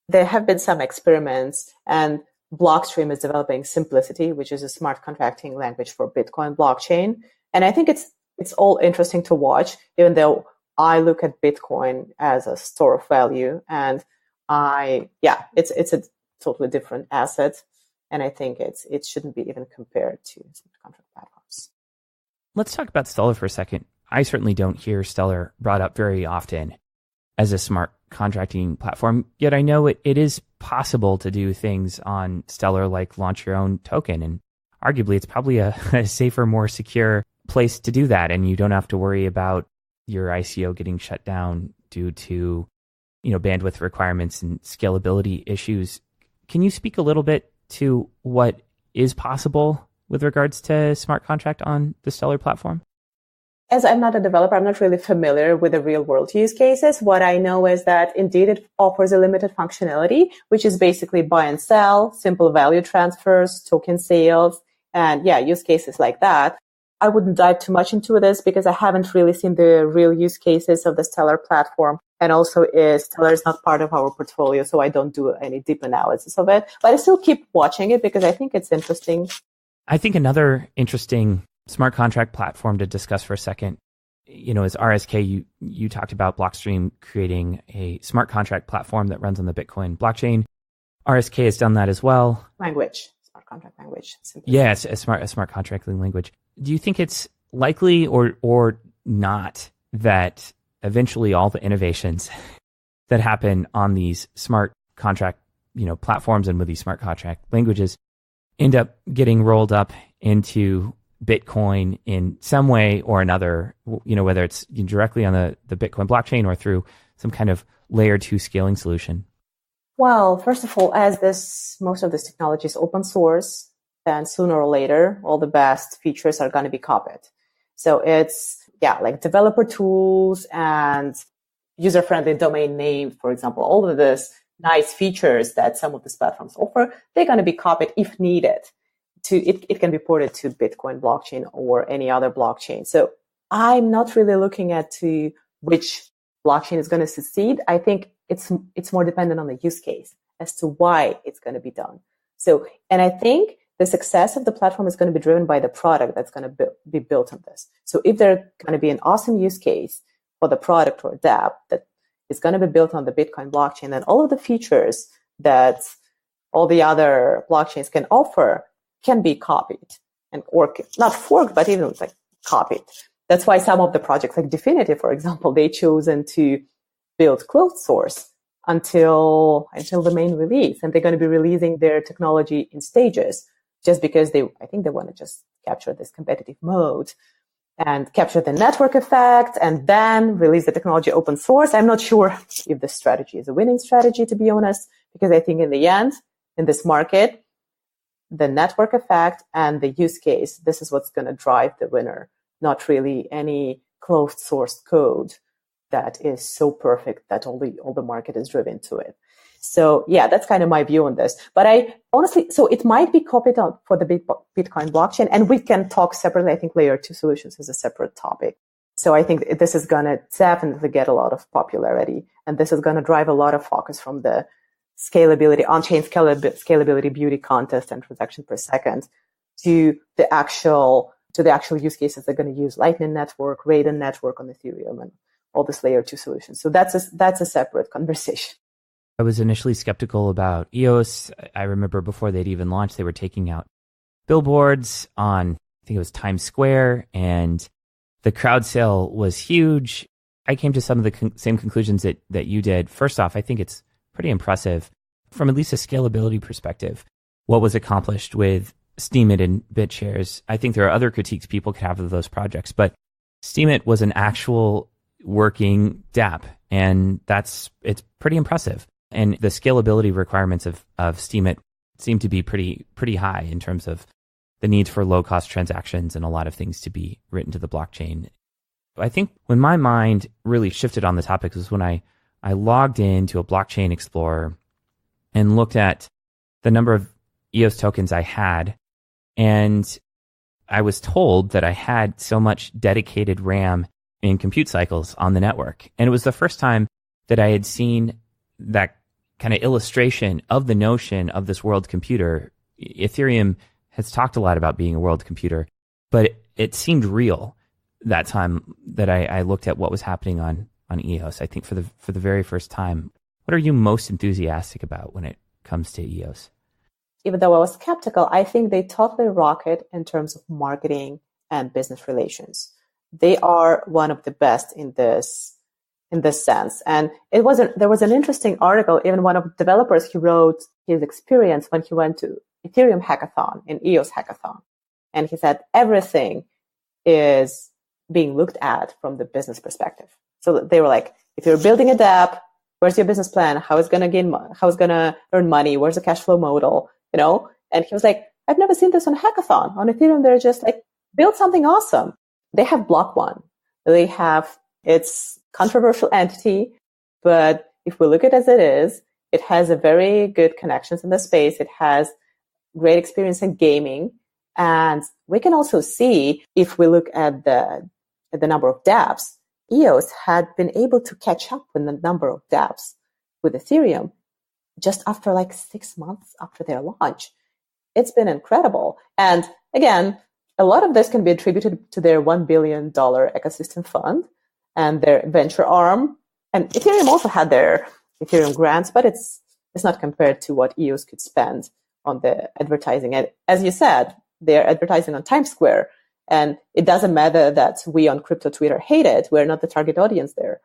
There have been some experiments, and Blockstream is developing Simplicity, which is a smart contracting language for Bitcoin blockchain. And I think it's all interesting to watch, even though I look at Bitcoin as a store of value, and it's a totally different asset. And I think it shouldn't be even compared to smart contract platforms. Let's talk about Stellar for a second. I certainly don't hear Stellar brought up very often as a smart contracting platform, yet I know it is possible to do things on Stellar like launch your own token. And arguably, it's probably a safer, more secure place to do that. And you don't have to worry about your ICO getting shut down due to, bandwidth requirements and scalability issues. Can you speak a little bit to what is possible with regards to smart contract on the Stellar platform? As I'm not a developer, I'm not really familiar with the real world use cases. What I know is that indeed it offers a limited functionality, which is basically buy and sell, simple value transfers, token sales, and use cases like that. I wouldn't dive too much into this because I haven't really seen the real use cases of the Stellar platform. And also Stellar is not part of our portfolio, so I don't do any deep analysis of it. But I still keep watching it because I think it's interesting. I think another interesting smart contract platform to discuss for a second, is RSK. You talked about Blockstream creating a smart contract platform that runs on the Bitcoin blockchain. RSK has done that as well. Smart contract language. Yes, a smart contracting language. Do you think it's likely or not that eventually all the innovations that happen on these smart contract, platforms and with these smart contract languages end up getting rolled up into Bitcoin in some way or another, whether it's directly on the Bitcoin blockchain or through some kind of layer 2 scaling solution? Well, first of all, as most of this technology is open source, then sooner or later, all the best features are going to be copied. So it's, like developer tools and user-friendly domain name, for example, all of this nice features that some of these platforms offer, they're going to be copied if needed. It can be ported to Bitcoin blockchain or any other blockchain. So I'm not really looking at which blockchain is going to succeed. I think it's more dependent on the use case as to why it's going to be done. So, and I think the success of the platform is going to be driven by the product that's going to be built on this. So if there's going to be an awesome use case for the product or dApp that is going to be built on the Bitcoin blockchain, then all of the features that all the other blockchains can offer can be copied or not forked, but even like copied. That's why some of the projects like Definitive, for example, they chosen to build closed source until the main release. And they're going to be releasing their technology in stages just because I think they want to just capture this competitive mode and capture the network effect and then release the technology open source. I'm not sure if this strategy is a winning strategy, to be honest, because I think in the end, in this market, the network effect and the use case, this is what's going to drive the winner, not really any closed source code that is so perfect that all the market is driven to it. So that's kind of my view on this. But I honestly, so it might be copied out for the Bitcoin blockchain, and we can talk separately. I think layer 2 solutions is a separate topic. So I think this is going to definitely get a lot of popularity, and this is going to drive a lot of focus from the scalability, on-chain scalability beauty contest and transaction per second to the actual use cases. They're going to use Lightning Network, Raiden Network on Ethereum, and all this layer 2 solution. So that's a separate conversation. I was initially skeptical about EOS. I remember before they'd even launched, they were taking out billboards on, I think it was Times Square, and the crowd sale was huge. I came to some of the same conclusions that you did. First off, I think it's pretty impressive from at least a scalability perspective, what was accomplished with Steemit and BitShares. I think there are other critiques people could have of those projects, but Steemit was an actual working dApp, and it's pretty impressive. And the scalability requirements of Steemit seem to be pretty high in terms of the need for low-cost transactions and a lot of things to be written to the blockchain. I think when my mind really shifted on the topic was when I logged into a blockchain explorer and looked at the number of EOS tokens I had, and I was told that I had so much dedicated RAM in compute cycles on the network. And it was the first time that I had seen that kind of illustration of the notion of this world computer. Ethereum has talked a lot about being a world computer, but it seemed real that time that I looked at what was happening on EOS, I think for the very first time. What are you most enthusiastic about when it comes to EOS? Even though I was skeptical, I think they totally rock it in terms of marketing and business relations. They are one of the best in this sense. And there was an interesting article, even one of the developers, he wrote his experience when he went to Ethereum hackathon and EOS hackathon. And he said everything is being looked at from the business perspective. So they were like, if you're building a dApp, where's your business plan? How is going to earn money? Where's the cash flow model? And he was like, I've never seen this on a hackathon. On Ethereum, they're just like, build something awesome. They have Block One. They have its controversial entity, but if we look at it as it is, it has a very good connections in the space. It has great experience in gaming. And we can also see, if we look at the number of dApps, EOS had been able to catch up with the number of dApps with Ethereum just after like 6 months after their launch. It's been incredible. And again, a lot of this can be attributed to their $1 billion ecosystem fund and their venture arm. And Ethereum also had their Ethereum grants, but it's not compared to what EOS could spend on the advertising. And as you said, they're advertising on Times Square. And it doesn't matter that we on crypto Twitter hate it. We're not the target audience there.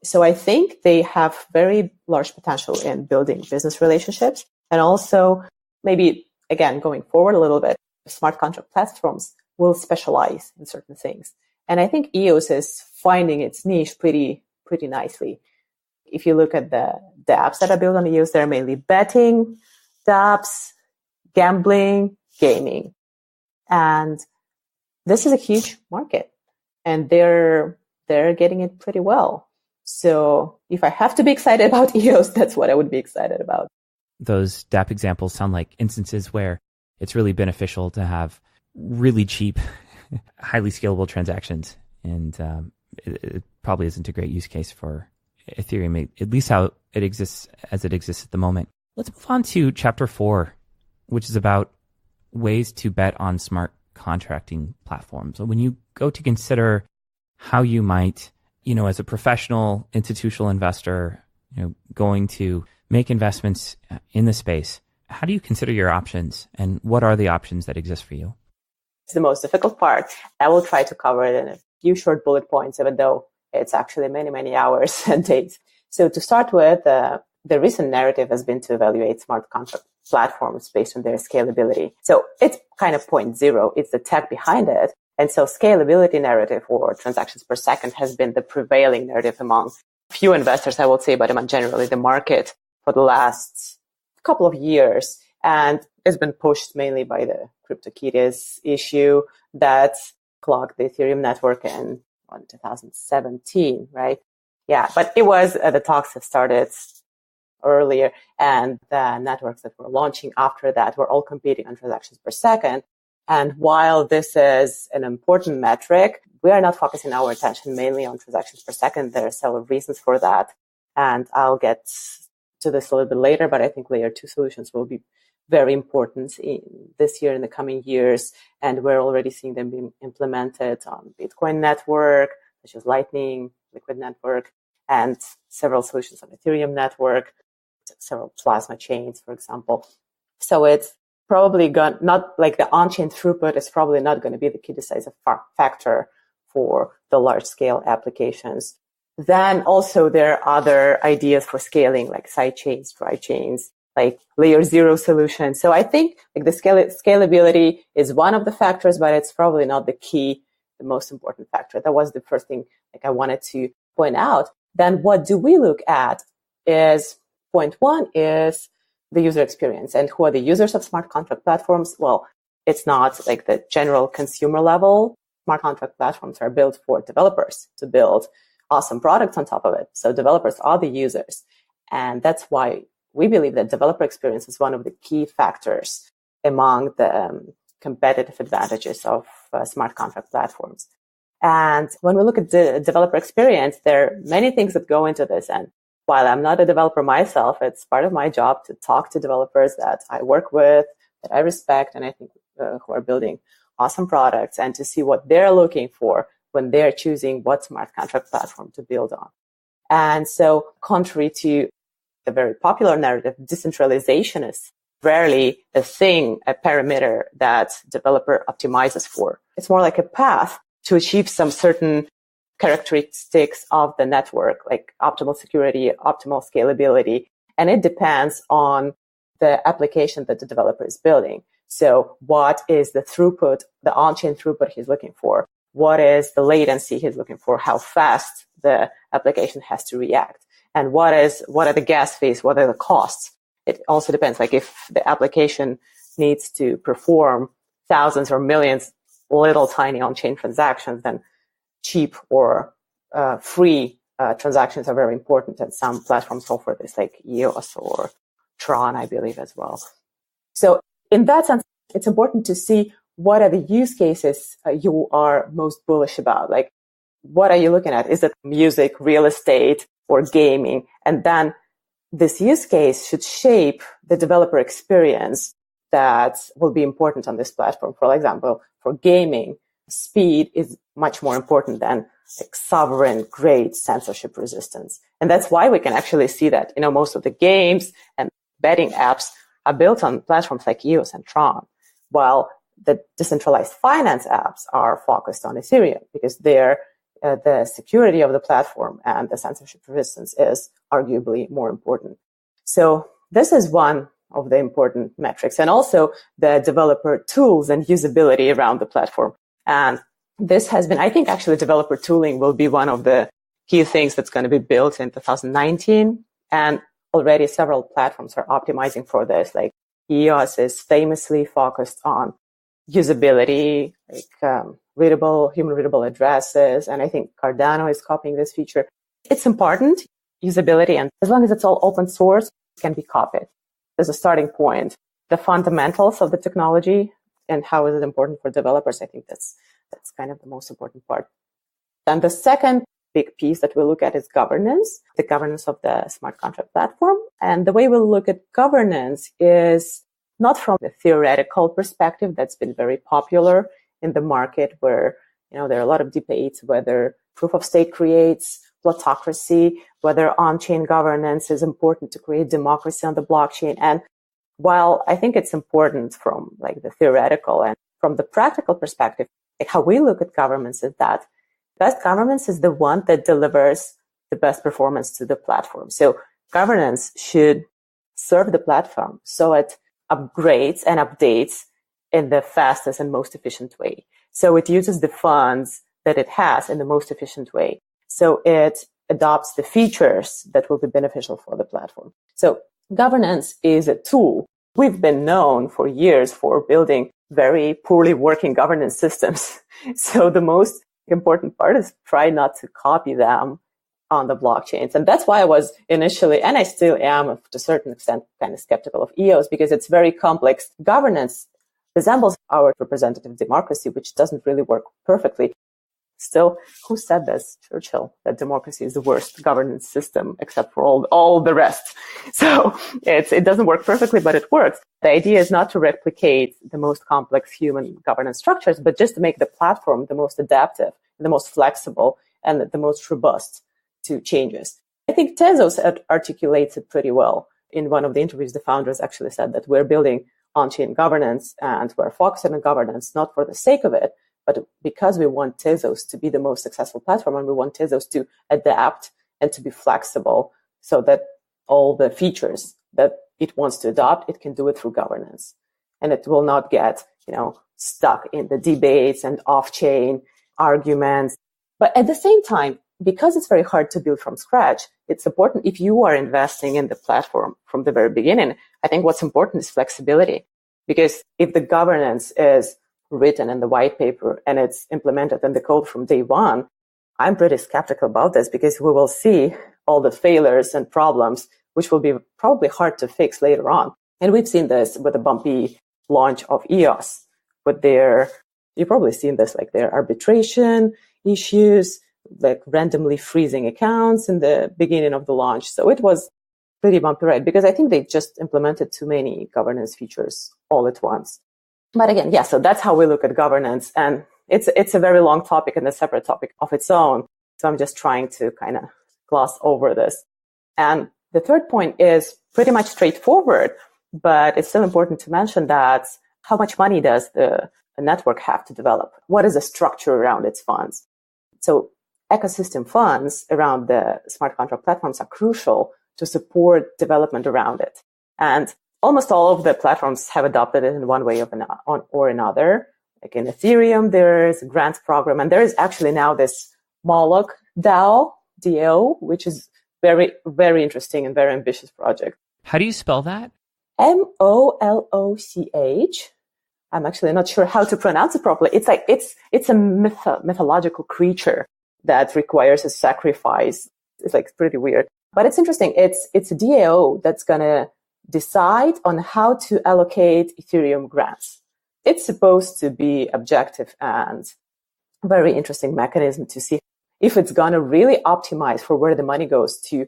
So I think they have very large potential in building business relationships. And also maybe, again, going forward a little bit, smart contract platforms will specialize in certain things. And I think EOS is finding its niche pretty nicely. If you look at the dApps that are built on EOS, they're mainly betting dApps, gambling, gaming. And this is a huge market, and they're getting it pretty well. So if I have to be excited about EOS, that's what I would be excited about. Those dApp examples sound like instances where it's really beneficial to have really cheap, highly scalable transactions. And it probably isn't a great use case for Ethereum, at least how it exists as it exists at the moment. Let's move on to chapter 4, which is about ways to bet on smart contracting platforms. So when you go to consider how you might, as a professional institutional investor, going to make investments in the space, how do you consider your options, and what are the options that exist for you? It's the most difficult part. I will try to cover it in a few short bullet points, even though it's actually many, many hours and days. So to start with, the recent narrative has been to evaluate smart contract platforms based on their scalability. So it's kind of point zero. It's the tech behind it. And so scalability narrative, or transactions per second, has been the prevailing narrative among few investors, I would say, but among generally the market for the last couple of years. And it's been pushed mainly by the CryptoKitties issue that clogged the Ethereum network in 2017, right? Yeah, but it was, the talks have started earlier, and the networks that were launching after that were all competing on transactions per second. And while this is an important metric, we are not focusing our attention mainly on transactions per second. There are several reasons for that, and I'll get to this a little bit later, but I think layer 2 solutions will be very important in this year, in the coming years, and we're already seeing them being implemented on Bitcoin network, such as Lightning, Liquid network, and several solutions on Ethereum network, several plasma chains, for example. So it's probably not like the on-chain throughput is probably not going to be the key decisive factor for the large-scale applications. Then also there are other ideas for scaling, like side chains, dry chains, like layer 0 solutions. So I think like the scalability is one of the factors, but it's probably not the key, the most important factor. That was the first thing I wanted to point out. Then what do we look at is point one is the user experience. And who are the users of smart contract platforms? Well, It's not like the general consumer level. Smart contract platforms are built for developers to build awesome products on top of it. So developers are the users. And that's why we believe that developer experience is one of the key factors among the competitive advantages of smart contract platforms. And when we look at the developer experience, there are many things that go into this. And while I'm not a developer myself, it's part of my job to talk to developers that I work with, that I respect, and I think who are building awesome products, and to see what they're looking for when they're choosing what smart contract platform to build on. And so contrary to the very popular narrative, decentralization is rarely a thing, a parameter that developer optimizes for. It's more like a path to achieve some certain characteristics of the network, like optimal security, optimal scalability. And it depends on the application that the developer is building. So what is the throughput, the on-chain throughput he's looking for? What is the latency he's looking for? How fast the application has to react? And what are the gas fees? What are the costs? It also depends. Like if the application needs to perform thousands or millions little tiny on-chain transactions, then cheap or free transactions are very important. And some platforms offer this, like EOS or Tron, I believe, as well. So in that sense, it's important to see what are the use cases you are most bullish about. Like, what are you looking at? Is it music, real estate, or gaming? And then this use case should shape the developer experience that will be important on this platform. For example, for gaming, speed is much more important than like sovereign grade censorship resistance. And that's why we can actually see that, most of the games and betting apps are built on platforms like EOS and Tron, while the decentralized finance apps are focused on Ethereum because the security of the platform and the censorship resistance is arguably more important. So this is one of the important metrics, and also the developer tools and usability around the platform. And this has been, I think actually developer tooling will be one of the key things that's going to be built in 2019. And already several platforms are optimizing for this. Like EOS is famously focused on usability, like human readable addresses. And I think Cardano is copying this feature. It's important, usability, and as long as it's all open source, it can be copied. As a starting point, the fundamentals of the technology and how is it important for developers, I think that's kind of the most important part. Then the second big piece that we look at is governance, the governance of the smart contract platform. And the way we look at governance is not from the theoretical perspective that's been very popular in the market, where there are a lot of debates whether proof of stake creates plutocracy, whether on-chain governance is important to create democracy on the blockchain. And while I think it's important from like the theoretical and from the practical perspective, like how we look at governance is that best governance is the one that delivers the best performance to the platform. So governance should serve the platform so it upgrades and updates in the fastest and most efficient way. So it uses the funds that it has in the most efficient way. So it adopts the features that will be beneficial for the platform. So governance is a tool. We've been known for years for building very poorly working governance systems. So the most important part is try not to copy them on the blockchains. And that's why I was initially, and I still am to a certain extent, kind of skeptical of EOS, because it's very complex. Governance resembles our representative democracy, which doesn't really work perfectly. Still, who said this? Churchill, that democracy is the worst governance system except for all the rest. So it doesn't work perfectly, but it works. The idea is not to replicate the most complex human governance structures, but just to make the platform the most adaptive, the most flexible, and the most robust to changes. I think Tezos articulates it pretty well. In one of the interviews, the founders actually said that we're building on-chain governance and we're focusing on governance not for the sake of it, but because we want Tezos to be the most successful platform, and we want Tezos to adapt and to be flexible so that all the features that it wants to adopt, it can do it through governance. And it will not get, stuck in the debates and off-chain arguments. But at the same time, because it's very hard to build from scratch, it's important if you are investing in the platform from the very beginning. I think what's important is flexibility. Because if the governance is written in the white paper and it's implemented in the code from day one, I'm pretty skeptical about this because we will see all the failures and problems, which will be probably hard to fix later on. And we've seen this with the bumpy launch of EOS with you've probably seen this, like their arbitration issues, like randomly freezing accounts in the beginning of the launch. So it was pretty bumpy ride because I think they just implemented too many governance features all at once. But again, yeah, so that's how we look at governance. And it's a very long topic and a separate topic of its own. So I'm just trying to kind of gloss over this. And the third point is pretty much straightforward, but it's still important to mention that how much money does the network have to develop? What is the structure around its funds? So ecosystem funds around the smart contract platforms are crucial to support development around it. And almost all of the platforms have adopted it in one way or another. Like in Ethereum, there is a grants program, and there is actually now this Moloch DAO, which is very, very interesting and very ambitious project. How do you spell that? Moloch. I'm actually not sure how to pronounce it properly. It's like, it's a mythological creature that requires a sacrifice. It's like pretty weird, but it's interesting. It's a DAO that's going to decide on how to allocate Ethereum grants. It's supposed to be objective and very interesting mechanism to see if it's going to really optimize for where the money goes to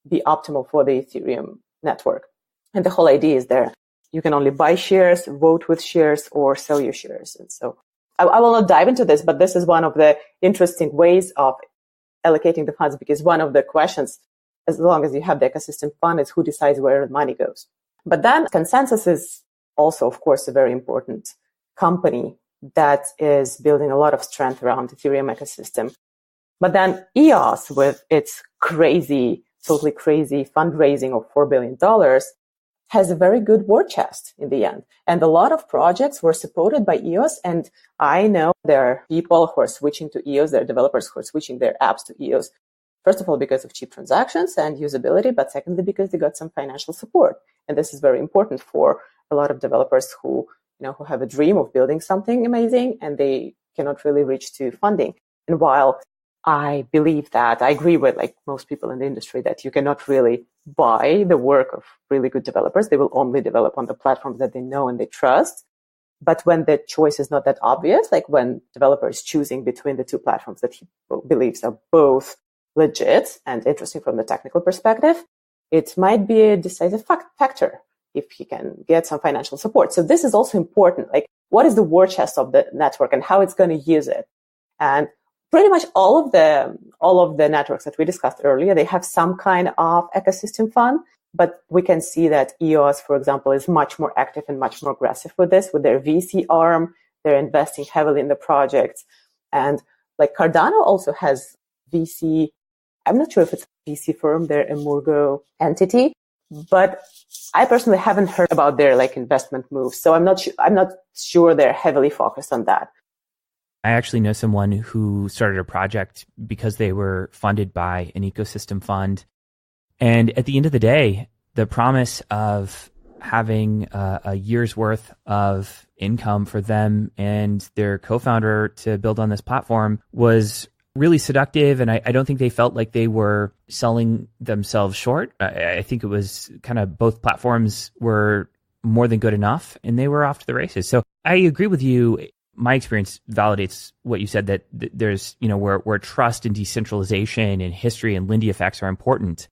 be optimal for the Ethereum network. And the whole idea is there. You can only buy shares, vote with shares, or sell your shares. And so I will not dive into this, but this is one of the interesting ways of allocating the funds, because one of the questions, as long as you have the ecosystem fund, is who decides where the money goes. But then Consensus is also, of course, a very important company that is building a lot of strength around the Ethereum ecosystem. But then EOS, with its totally crazy fundraising of $4 billion, has a very good war chest in the end. And a lot of projects were supported by EOS. And I know there are people who are switching to EOS, there are developers who are switching their apps to EOS. First of all, because of cheap transactions and usability, but secondly, because they got some financial support. And this is very important for a lot of developers who have a dream of building something amazing and they cannot really reach to funding. And while I believe that I agree with like most people in the industry that you cannot really buy the work of really good developers, they will only develop on the platforms that they know and they trust. But when the choice is not that obvious, like when developer is choosing between the two platforms that he believes are both legit and interesting from the technical perspective, it might be a decisive factor if he can get some financial support. So this is also important. Like, what is the war chest of the network and how it's going to use it? And pretty much all of the networks that we discussed earlier, they have some kind of ecosystem fund, but we can see that EOS, for example, is much more active and much more aggressive with this, with their VC arm. They're investing heavily in the projects. And like Cardano also has VC. I'm not sure if it's a VC firm, they're a Murgo entity, but I personally haven't heard about their like investment moves. So I'm not sure they're heavily focused on that. I actually know someone who started a project because they were funded by an ecosystem fund. And at the end of the day, the promise of having a year's worth of income for them and their co-founder to build on this platform was really seductive. And I don't think they felt like they were selling themselves short. I think it was kind of both platforms were more than good enough and they were off to the races. So I agree with you. My experience validates what you said, that there's, where trust and decentralization and history and Lindy effects are important,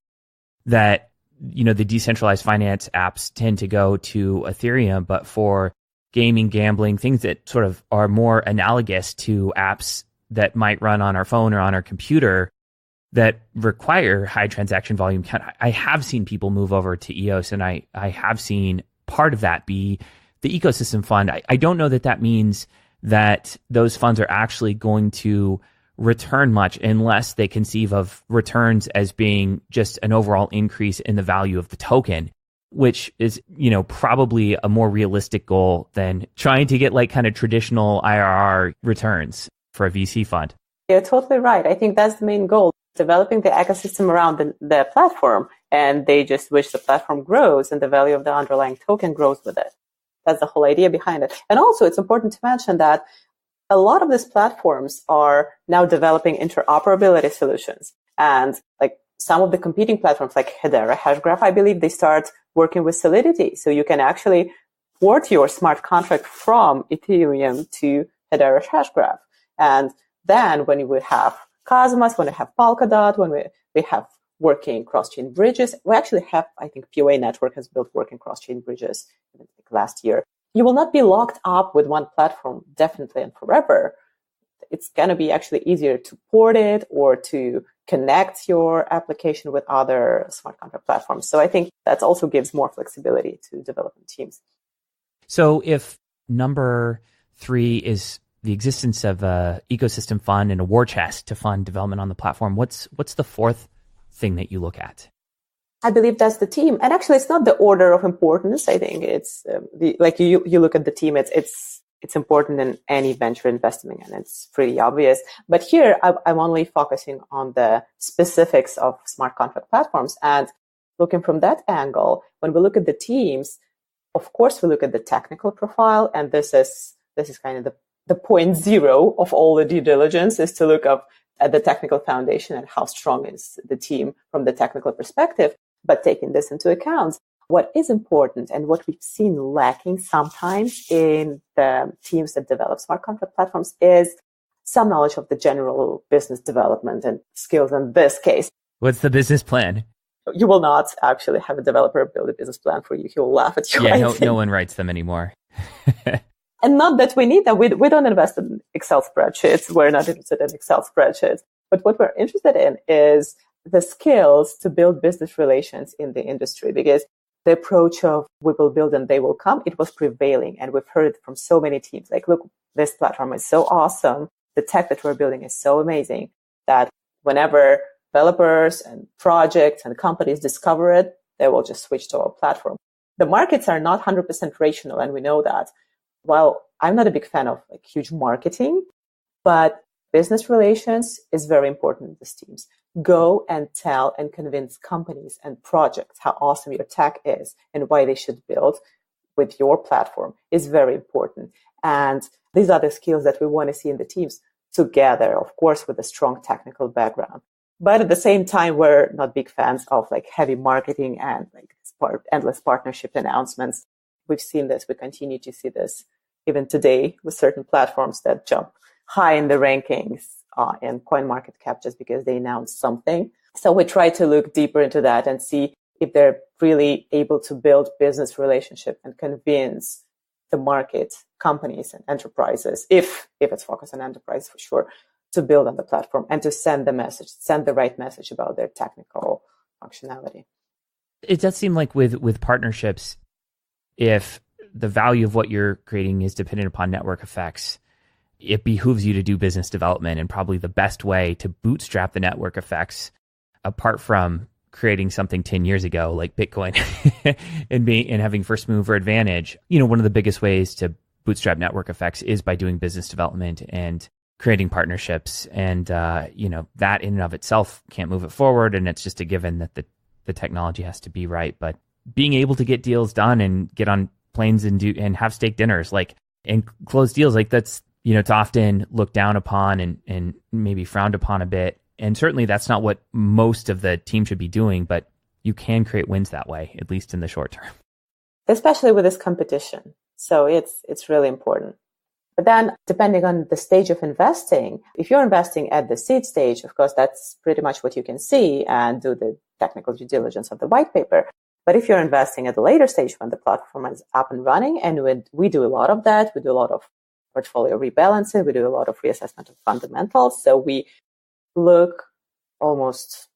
that, the decentralized finance apps tend to go to Ethereum, but for gaming, gambling, things that sort of are more analogous to apps that might run on our phone or on our computer that require high transaction volume count, I have seen people move over to EOS, and I have seen part of that be the ecosystem fund. I don't know that means that those funds are actually going to return much unless they conceive of returns as being just an overall increase in the value of the token, which is, probably a more realistic goal than trying to get like kind of traditional IRR returns for a VC fund. You're totally right. I think that's the main goal, developing the ecosystem around the platform. And they just wish the platform grows and the value of the underlying token grows with it. That's the whole idea behind it. And also it's important to mention that a lot of these platforms are now developing interoperability solutions. And like some of the competing platforms like Hedera, Hashgraph, I believe they start working with Solidity. So you can actually port your smart contract from Ethereum to Hedera Hashgraph. And then when you would have Cosmos, when we have Polkadot, when we have working cross-chain bridges, we actually have, I think POA Network has built working cross-chain bridges like last year. You will not be locked up with one platform definitely and forever. It's going to be actually easier to port it or to connect your application with other smart contract platforms. So I think that also gives more flexibility to development teams. So if number 3 is the existence of a ecosystem fund and a war chest to fund development on the platform, what's the fourth thing that you look at? I believe that's the team. And actually, it's not the order of importance. I think it's you look at the team, it's important in any venture investment, and it's pretty obvious. But here, I'm only focusing on the specifics of smart contract platforms. And looking from that angle, when we look at the teams, of course, we look at the technical profile. And this is kind of the point zero of all the due diligence, is to look up at the technical foundation and how strong is the team from the technical perspective. But taking this into account, what is important and what we've seen lacking sometimes in the teams that develop smart contract platforms is some knowledge of the general business development and skills in this case. What's the business plan? You will not actually have a developer build a business plan for you. He will laugh at you. Yeah, no one writes them anymore. And not that we need that. We don't invest in Excel spreadsheets. We're not interested in Excel spreadsheets. But what we're interested in is the skills to build business relations in the industry, because the approach of we will build and they will come, it was prevailing. And we've heard it from so many teams. Like, look, this platform is so awesome. The tech that we're building is so amazing that whenever developers and projects and companies discover it, they will just switch to our platform. The markets are not 100% rational, and we know that. While I'm not a big fan of like huge marketing, but business relations is very important in these teams. Go and tell and convince companies and projects how awesome your tech is and why they should build with your platform is very important. And these are the skills that we want to see in the teams together, of course, with a strong technical background. But at the same time, we're not big fans of like heavy marketing and like endless partnership announcements. We've seen this. We continue to see this even today with certain platforms that jump high in the rankings in CoinMarketCap just because they announced something. So we try to look deeper into that and see if they're really able to build business relationship and convince the market, companies and enterprises, if it's focused on enterprise for sure, to build on the platform and to send the right message about their technical functionality. It does seem like with partnerships, if the value of what you're creating is dependent upon network effects, it behooves you to do business development. And probably the best way to bootstrap the network effects, apart from creating something 10 years ago like Bitcoin and having first mover advantage, one of the biggest ways to bootstrap network effects is by doing business development and creating partnerships. And that in and of itself can't move it forward. And it's just a given that the technology has to be right. But being able to get deals done and get on planes and have steak dinners, and close deals, that's, it's often looked down upon and maybe frowned upon a bit. And certainly that's not what most of the team should be doing, but you can create wins that way, at least in the short term. Especially with this competition. So it's really important. But then depending on the stage of investing, if you're investing at the seed stage, of course, that's pretty much what you can see and do the technical due diligence of the white paper. But if you're investing at the later stage when the platform is up and running, and we do a lot of that, we do a lot of portfolio rebalancing, we do a lot of reassessment of fundamentals. So we look almost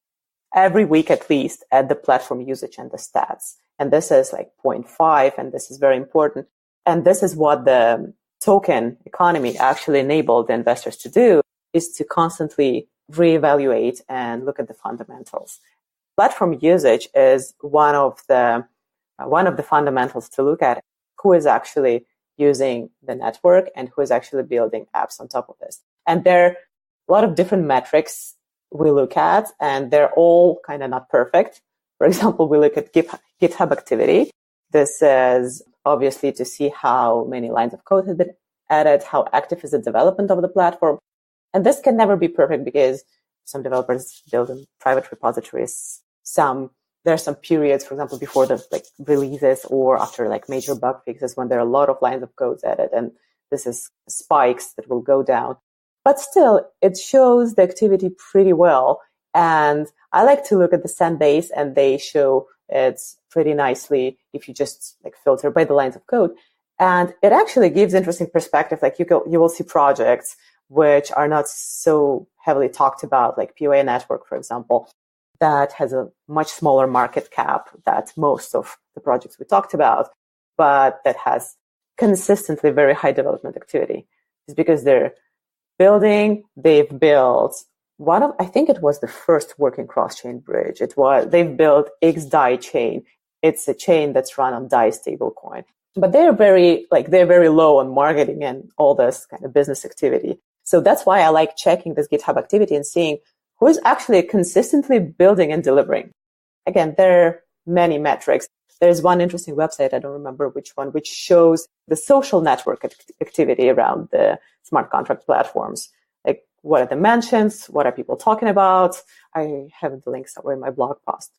every week at least at the platform usage and the stats. And this is like 0.5, and this is very important. And this is what the token economy actually enabled the investors to do, is to constantly reevaluate and look at the fundamentals. Platform usage is one of the fundamentals to look at. Who is actually using the network and who is actually building apps on top of this? And there are a lot of different metrics we look at, and they're all kind of not perfect. For example, we look at GitHub activity. This is obviously, to see how many lines of code have been added, how active is the development of the platform. And this can never be perfect because some developers build in private repositories. There are some periods, for example, before the releases or after major bug fixes when there are a lot of lines of code added, and this is spikes that will go down. But still, it shows the activity pretty well. And I like to look at the Sandbase, and they show it pretty nicely if you just filter by the lines of code. And it actually gives interesting perspective. You will see projects which are not so heavily talked about, like POA Network, for example, that has a much smaller market cap than most of the projects we talked about, but that has consistently very high development activity. It's because they've built I think it was the first working cross-chain bridge. They've built XDAI chain. It's a chain that's run on DAI stablecoin. But they're very low on marketing and all this kind of business activity. So that's why I like checking this GitHub activity and seeing who is actually consistently building and delivering. Again, there are many metrics. There's one interesting website, I don't remember which one, which shows the social network activity around the smart contract platforms. Like, what are the mentions? What are people talking about? I have the link somewhere in my blog post.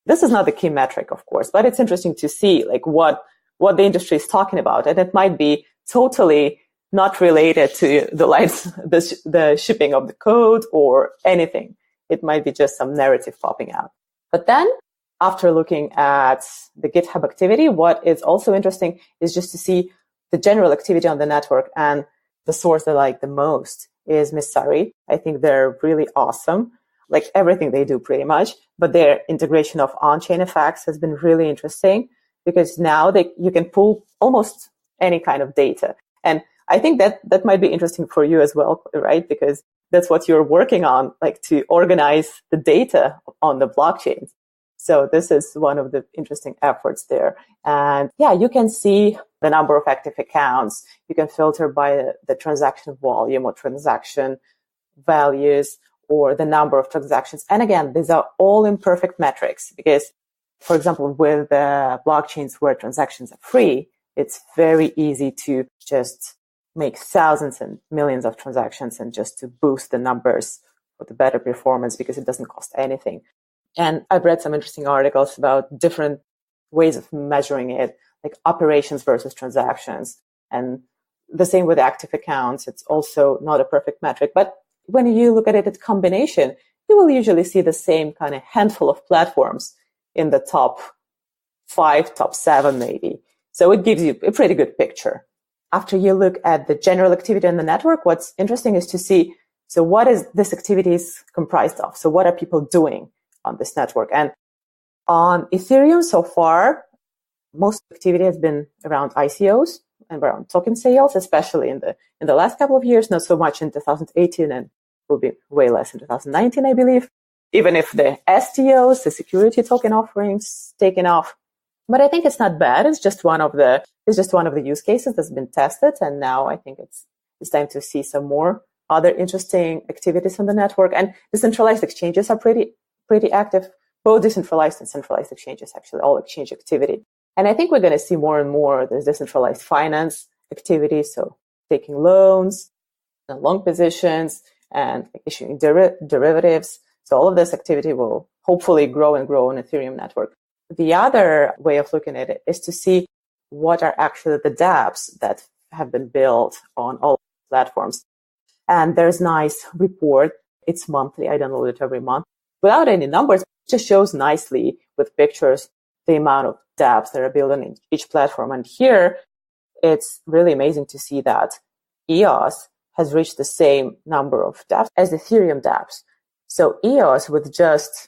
This is not the key metric, of course, but it's interesting to see what the industry is talking about. And it might be totally not related to the shipping of the code or anything. It might be just some narrative popping out. But then after looking at the GitHub activity, what is also interesting is just to see the general activity on the network. And the source that I like the most is Messari. I think they're really awesome, like everything they do pretty much. But their integration of on-chain effects has been really interesting because now you can pull almost any kind of data. And I think that might be interesting for you as well, right? Because that's what you're working on, to organize the data on the blockchains. So this is one of the interesting efforts there. And yeah, you can see the number of active accounts. You can filter by the transaction volume or transaction values or the number of transactions. And again, these are all imperfect metrics because, for example, with the blockchains where transactions are free, it's very easy to just make thousands and millions of transactions and just to boost the numbers for the better performance because it doesn't cost anything. And I've read some interesting articles about different ways of measuring it, like operations versus transactions. And the same with active accounts. It's also not a perfect metric. But when you look at it at combination, you will usually see the same kind of handful of platforms in the top 5, top 7 maybe. So it gives you a pretty good picture. After you look at the general activity on the network, what's interesting is to see, so what is this activity is comprised of? So what are people doing on this network? And on Ethereum so far, most activity has been around ICOs and around token sales, especially in the last couple of years, not so much in 2018 and will be way less in 2019, I believe. Even if the STOs, the security token offerings, taken off. But I think it's not bad. It's just one of the use cases that's been tested. And now I think it's time to see some more other interesting activities on the network. And decentralized exchanges are pretty active. Both decentralized and centralized exchanges, actually, all exchange activity. And I think we're going to see more and more there's decentralized finance activity. So taking loans and long positions and issuing derivatives. So all of this activity will hopefully grow and grow on Ethereum network. The other way of looking at it is to see what are actually the dApps that have been built on all platforms. And there's a nice report. It's monthly. I download it every month. Without any numbers, it just shows nicely with pictures the amount of dApps that are built on each platform. And here, it's really amazing to see that EOS has reached the same number of dApps as Ethereum dApps. So EOS, with just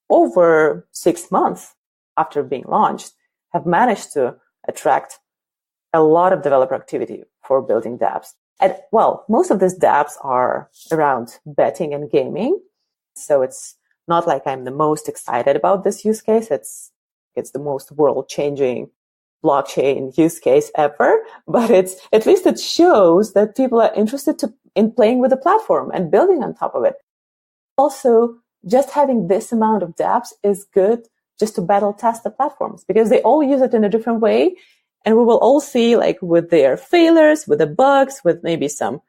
over 6 months after being launched, have managed to attract a lot of developer activity for building dApps. And well, most of these dApps are around betting and gaming. So it's not like I'm the most excited about this use case. It's the most world-changing blockchain use case ever. But at least it shows that people are interested in playing with the platform and building on top of it. Also, just having this amount of dApps is good just to battle test the platforms because they all use it in a different way. And we will all see, like, with their failures, with the bugs, with maybe some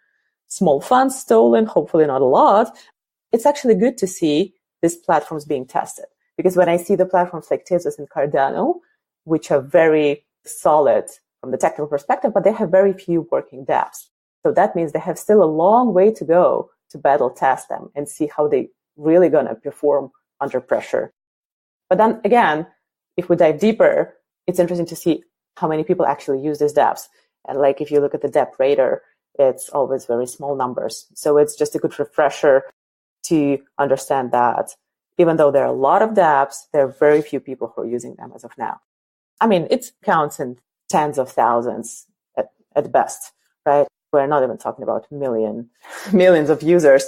small funds stolen, hopefully not a lot. It's actually good to see these platforms being tested. Because when I see the platforms like Tezos and Cardano, which are very solid from the technical perspective, but they have very few working dApps. So that means they have still a long way to go to battle test them and see how they really going to perform under pressure. But then again, if we dive deeper, it's interesting to see how many people actually use these dApps. And like if you look at the dApp Radar, it's always very small numbers. So it's just a good refresher to understand that even though there are a lot of dApps, there are very few people who are using them as of now. I mean, it counts in tens of thousands at best, right? We're not even talking about millions of users.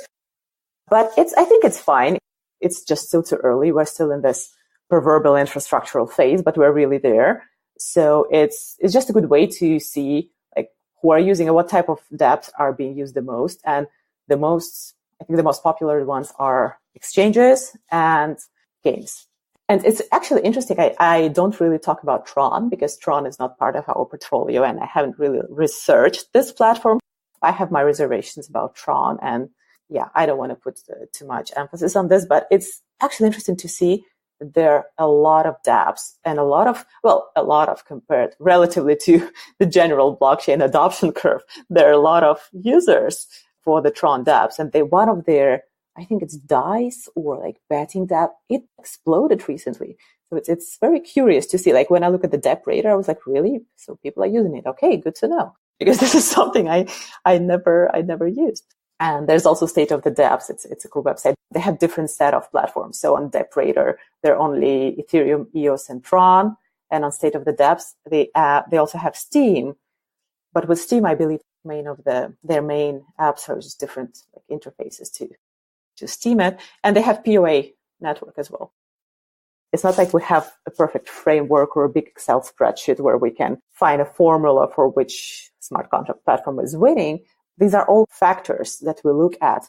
But I think it's fine. It's just still too early. We're still in this proverbial infrastructural phase, but we're really there. So it's just a good way to see like who are using and what type of dApps are being used the most. And I think the most popular ones are exchanges and games. And it's actually interesting. I don't really talk about Tron because Tron is not part of our portfolio and I haven't really researched this platform. I have my reservations about Tron and yeah, I don't want to put too much emphasis on this, but it's actually interesting to see that there are a lot of dApps and a lot of compared relatively to the general blockchain adoption curve. There are a lot of users for the Tron dApps and one of their, I think it's DICE or like betting dApp, it exploded recently. So it's very curious to see, like when I look at the dApp Radar, I was like, really? So people are using it. Okay, good to know. Because this is something I never used. And there's also State of the dApps. It's a cool website. They have different set of platforms. So on dApp Radar, they're only Ethereum, EOS, and Tron. And on State of the dApps, they also have Steem. But with Steem, I believe their main apps are just different like interfaces to Steem it. And they have POA network as well. It's not like we have a perfect framework or a big Excel spreadsheet where we can find a formula for which smart contract platform is winning. These are all factors that we look at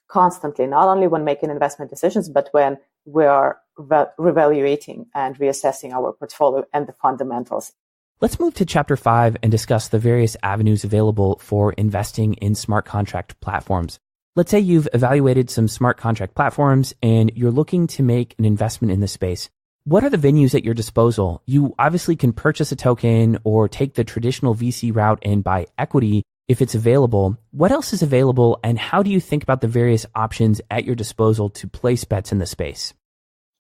constantly, not only when making investment decisions, but when we are reevaluating and reassessing our portfolio and the fundamentals. Let's move to Chapter 5 and discuss the various avenues available for investing in smart contract platforms. Let's say you've evaluated some smart contract platforms and you're looking to make an investment in the space. What are the venues at your disposal? You obviously can purchase a token or take the traditional VC route and buy equity if it's available. What else is available and how do you think about the various options at your disposal to place bets in the space?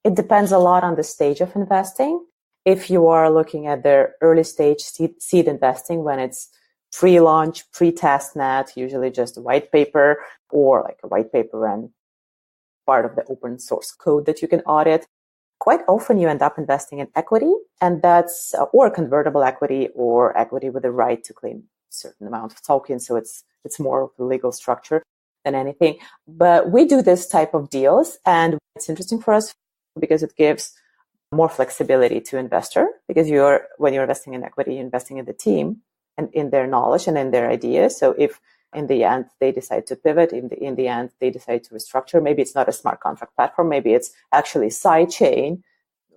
It depends a lot on the stage of investing. If you are looking at the early stage seed investing when it's pre-launch, pre-test net, usually just a white paper or like a white paper and part of the open source code that you can audit. Quite often you end up investing in equity and that's or convertible equity or equity with the right to claim a certain amount of tokens. So it's more of a legal structure than anything. But we do this type of deals and it's interesting for us because it gives more flexibility to investor because when you're investing in equity, you're investing in the team and in their knowledge and in their ideas. So if in the end they decide to pivot, in the end they decide to restructure, maybe it's not a smart contract platform, maybe it's actually side chain.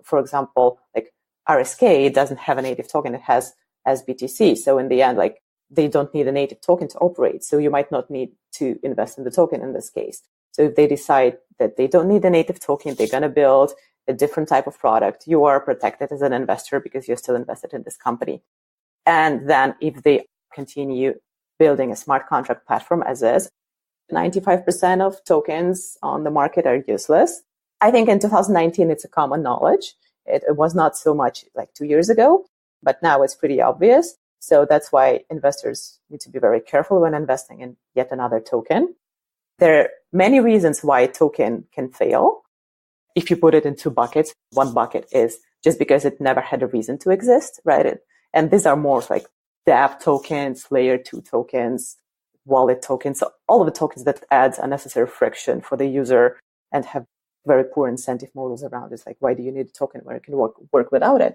For example, like RSK doesn't have a native token, it has SBTC. So in the end, like they don't need a native token to operate. So you might not need to invest in the token in this case. So if they decide that they don't need a native token, they're going to build a different type of product, you are protected as an investor because you're still invested in this company. And then if they continue building a smart contract platform as is, 95% of tokens on the market are useless. I think in 2019, it's a common knowledge. It was not so much like 2 years ago, but now it's pretty obvious. So that's why investors need to be very careful when investing in yet another token. There are many reasons why a token can fail. If you put it in two buckets, one bucket is just because it never had a reason to exist, right? And these are more like dApp tokens, layer 2 tokens, wallet tokens, so all of the tokens that adds unnecessary friction for the user and have very poor incentive models around it. Like, why do you need a token where it can work without it?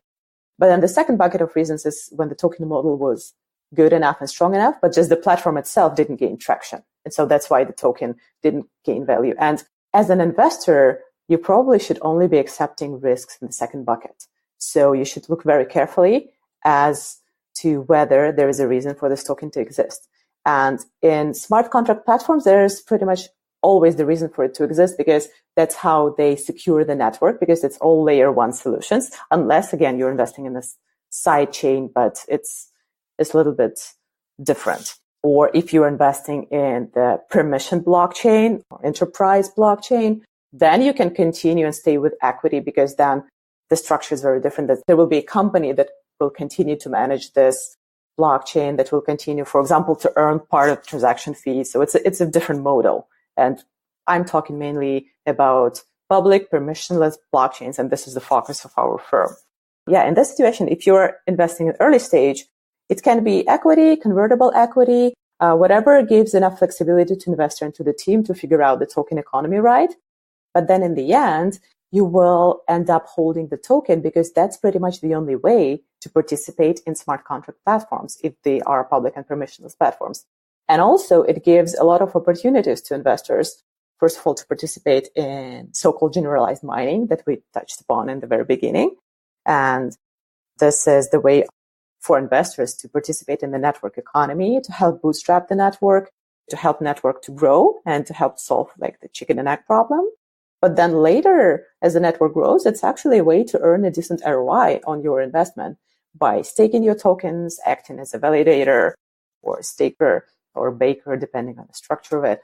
But then the second bucket of reasons is when the token model was good enough and strong enough, but just the platform itself didn't gain traction. And so that's why the token didn't gain value. And as an investor, you probably should only be accepting risks in the second bucket. So you should look very carefully as to whether there is a reason for this token to exist. And in smart contract platforms, there's pretty much always the reason for it to exist, because that's how they secure the network, because it's all layer one solutions, unless, again, you're investing in this side chain, but it's a little bit different. Or if you're investing in the permission blockchain or enterprise blockchain, then you can continue and stay with equity, because then the structure is very different. That there will be a company that will continue to manage this blockchain, that will continue, for example, to earn part of the transaction fees. So it's a different model. And I'm talking mainly about public permissionless blockchains, and this is the focus of our firm. Yeah, in this situation, if you're investing in early stage, it can be equity, convertible equity, whatever gives enough flexibility to investor and to the team to figure out the token economy right. But then in the end, you will end up holding the token, because that's pretty much the only way to participate in smart contract platforms if they are public and permissionless platforms. And also it gives a lot of opportunities to investors, first of all, to participate in so-called generalized mining that we touched upon in the very beginning. And this is the way for investors to participate in the network economy, to help bootstrap the network, to help network to grow, and to help solve like the chicken and egg problem. But then later, as the network grows, it's actually a way to earn a decent ROI on your investment by staking your tokens, acting as a validator or a staker or baker, depending on the structure of it.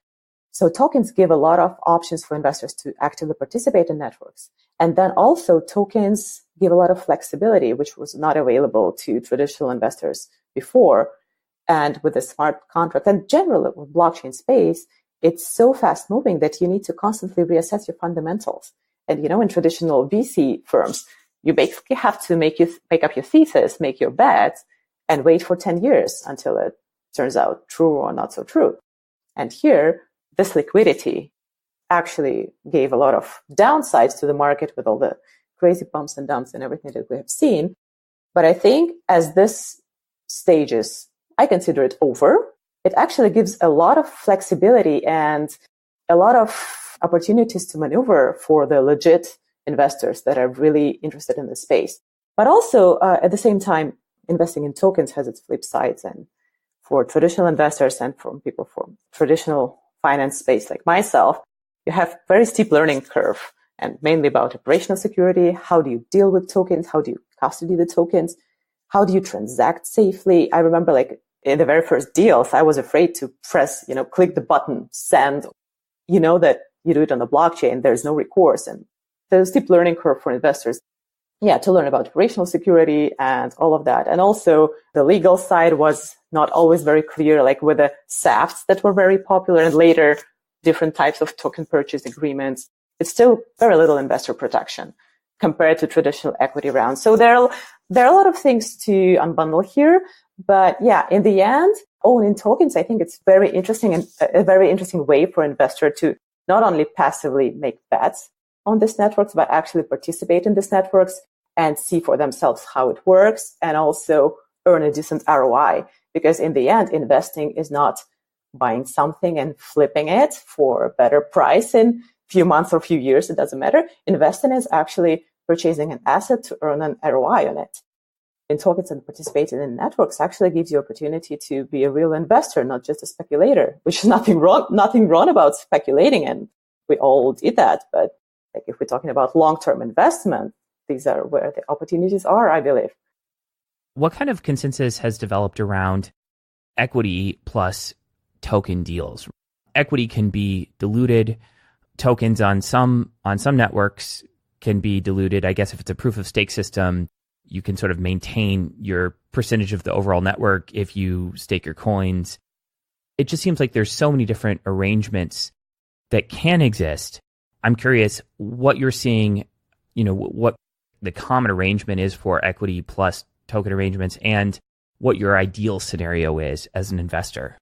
So tokens give a lot of options for investors to actively participate in networks. And then also tokens give a lot of flexibility, which was not available to traditional investors before. And with the smart contract and generally with blockchain space, it's so fast moving that you need to constantly reassess your fundamentals. And, in traditional VC firms, you basically have to make up your thesis, make your bets, and wait for 10 years until it turns out true or not so true. And here, this liquidity actually gave a lot of downsides to the market with all the crazy bumps and dumps and everything that we have seen. But I think as this stages, I consider it over. It actually gives a lot of flexibility and a lot of opportunities to maneuver for the legit investors that are really interested in the space. But also, at the same time, investing in tokens has its flip sides. And for traditional investors and from people from traditional finance space like myself, you have very steep learning curve, and mainly about operational security. How do you deal with tokens? How do you custody the tokens? How do you transact safely? I remember like in the very first deals, I was afraid to press, click the button, send, that you do it on the blockchain. There's no recourse. And there's a steep learning curve for investors. Yeah, to learn about operational security and all of that. And also the legal side was not always very clear, like with the SAFTs that were very popular and later different types of token purchase agreements. It's still very little investor protection compared to traditional equity rounds. So there are a lot of things to unbundle here. But yeah, in the end, owning tokens, I think it's very interesting and a very interesting way for investor to not only passively make bets on these networks, but actually participate in these networks and see for themselves how it works and also earn a decent ROI. Because in the end, investing is not buying something and flipping it for a better price in a few months or a few years. It doesn't matter. Investing is actually purchasing an asset to earn an ROI on it. In tokens and participating in networks actually gives you opportunity to be a real investor, not just a speculator, which is nothing wrong about speculating. And we all did that. But like if we're talking about long-term investment, these are where the opportunities are, I believe. What kind of consensus has developed around equity plus token deals? Equity can be diluted. Tokens on some networks can be diluted. I guess if it's a proof of stake system, you can sort of maintain your percentage of the overall network if you stake your coins. It just seems like there's so many different arrangements that can exist. I'm curious what you're seeing, what the common arrangement is for equity plus token arrangements and what your ideal scenario is as an investor.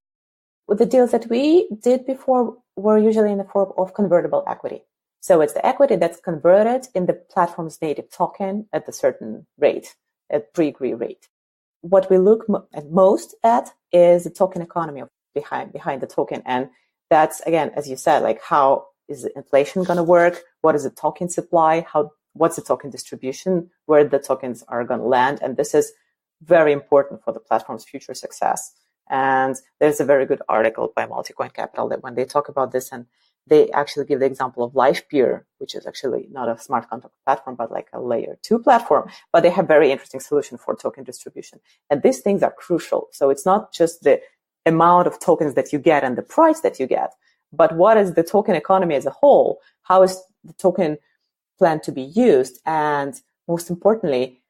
With the deals that we did before were usually in the form of convertible equity. So it's the equity that's converted in the platform's native token at a certain rate, at pre-agreed rate. What we look most at is the token economy behind the token. And that's, again, as you said, like how is the inflation going to work? What is the token supply? What's the token distribution? Where the tokens are going to land? And this is very important for the platform's future success. And there's a very good article by P2P Capital that when they talk about this, and they actually give the example of LifePeer, which is actually not a smart contract platform, but like a layer 2 platform. But they have very interesting solution for token distribution. And these things are crucial. So it's not just the amount of tokens that you get and the price that you get, but what is the token economy as a whole? How is the token planned to be used? And most importantly,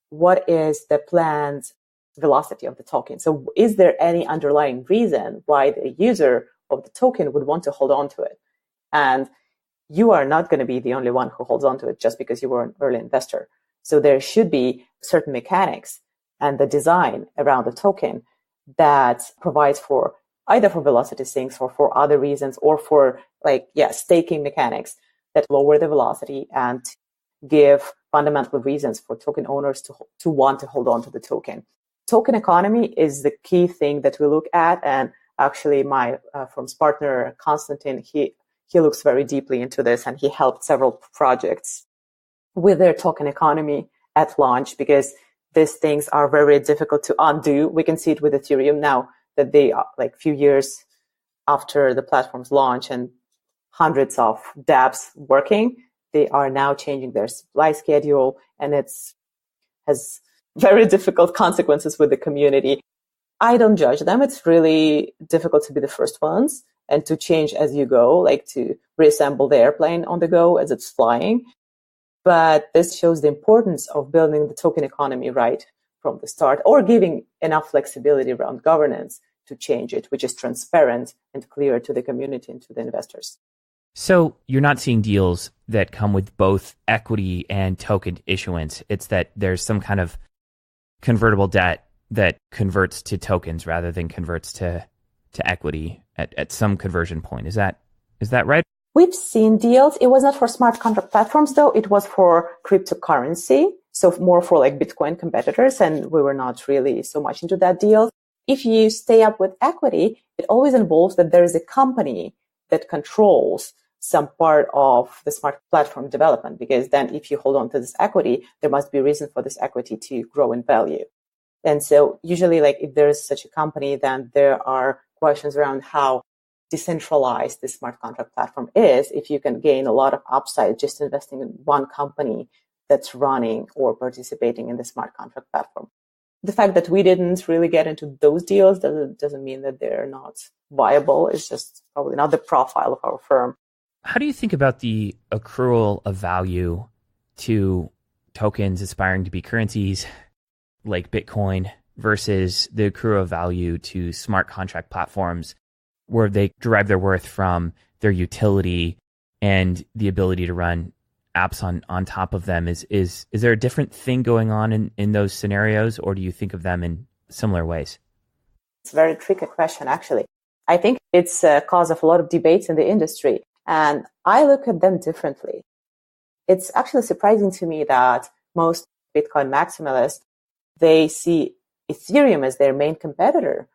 what is the planned velocity of the token? So is there any underlying reason why the user of the token would want to hold on to it? And you are not going to be the only one who holds on to it just because you were an early investor. So there should be certain mechanics and the design around the token that provides for either for velocity sinks or for other reasons, or for staking mechanics that lower the velocity and give fundamental reasons for token owners to want to hold on to the token. Token economy is the key thing that we look at. And actually my firm's partner, Konstantin, he looks very deeply into this, and he helped several projects with their token economy at launch, because these things are very difficult to undo. We can see it with Ethereum now that they are like few years after the platform's launch and hundreds of dApps working, they are now changing their supply schedule, and has very difficult consequences with the community. I don't judge them. It's really difficult to be the first ones and to change as you go, like to reassemble the airplane on the go as it's flying. But this shows the importance of building the token economy right from the start, or giving enough flexibility around governance to change it, which is transparent and clear to the community and to the investors. So you're not seeing deals that come with both equity and token issuance. It's that there's some kind of convertible debt that converts to tokens rather than converts to equity at some conversion point. Is that right? We've seen deals. It was not for smart contract platforms, though. It was for cryptocurrency. So more for like Bitcoin competitors. And we were not really so much into that deal. If you stay up with equity, it always involves that there is a company that controls some part of the smart platform development, because then if you hold on to this equity, there must be a reason for this equity to grow in value. And so usually, like if there is such a company, then there are questions around how decentralized this smart contract platform is, if you can gain a lot of upside just investing in one company that's running or participating in the smart contract platform. The fact that we didn't really get into those deals doesn't mean that they're not viable. It's just probably not the profile of our firm. How do you think about the accrual of value to tokens aspiring to be currencies like Bitcoin versus the accrual of value to smart contract platforms where they derive their worth from their utility and the ability to run apps on top of them? Is there a different thing going on in those scenarios, or do you think of them in similar ways? It's a very tricky question, actually. I think it's a cause of a lot of debates in the industry, and I look at them differently. It's actually surprising to me that most Bitcoin maximalists, they see Ethereum as their main competitor.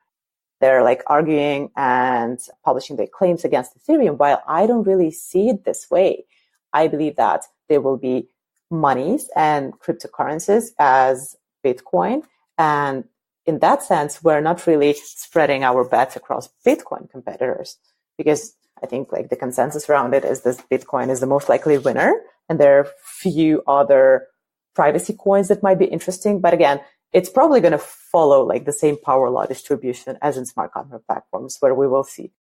They're like arguing and publishing their claims against Ethereum, while I don't really see it this way. I believe that there will be monies and cryptocurrencies as Bitcoin. And in that sense, we're not really spreading our bets across Bitcoin competitors, because I think like the consensus around it is that Bitcoin is the most likely winner. And there are few other privacy coins that might be interesting. But again, it's probably going to follow like the same power law distribution as in smart contract platforms, where we will see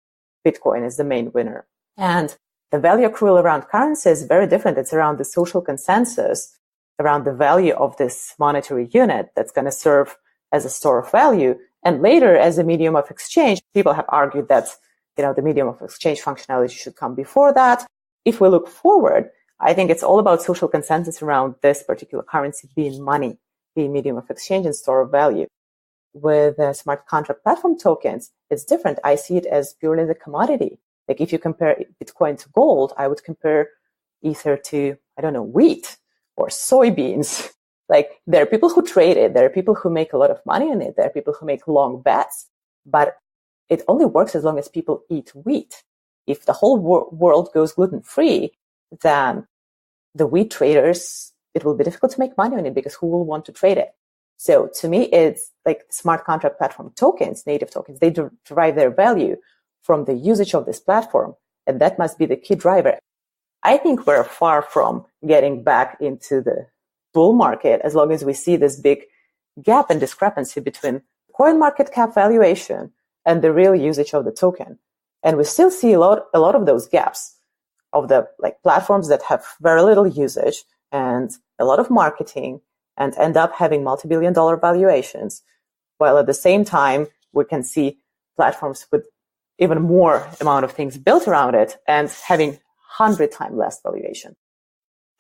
Bitcoin as the main winner. And the value accrual around currency is very different. It's around the social consensus around the value of this monetary unit that's going to serve as a store of value. And later, as a medium of exchange, people have argued that, the medium of exchange functionality should come before that. If we look forward, I think it's all about social consensus around this particular currency being money, being medium of exchange and store of value. With smart contract platform tokens, it's different. I see it as purely the commodity. Like if you compare Bitcoin to gold, I would compare Ether to, wheat or soybeans. Like there are people who trade it. There are people who make a lot of money on it. There are people who make long bets, but it only works as long as people eat wheat. If the whole world goes gluten-free, then the wheat traders, it will be difficult to make money on it, because who will want to trade it? So to me, it's like smart contract platform tokens, native tokens, they derive their value from the usage of this platform. And that must be the key driver. I think we're far from getting back into the bull market as long as we see this big gap and discrepancy between coin market cap valuation and the real usage of the token. And we still see a lot of those gaps of the like platforms that have very little usage and a lot of marketing and end up having multi-billion-dollar valuations, while at the same time we can see platforms with even more amount of things built around it and having 100 times less valuation.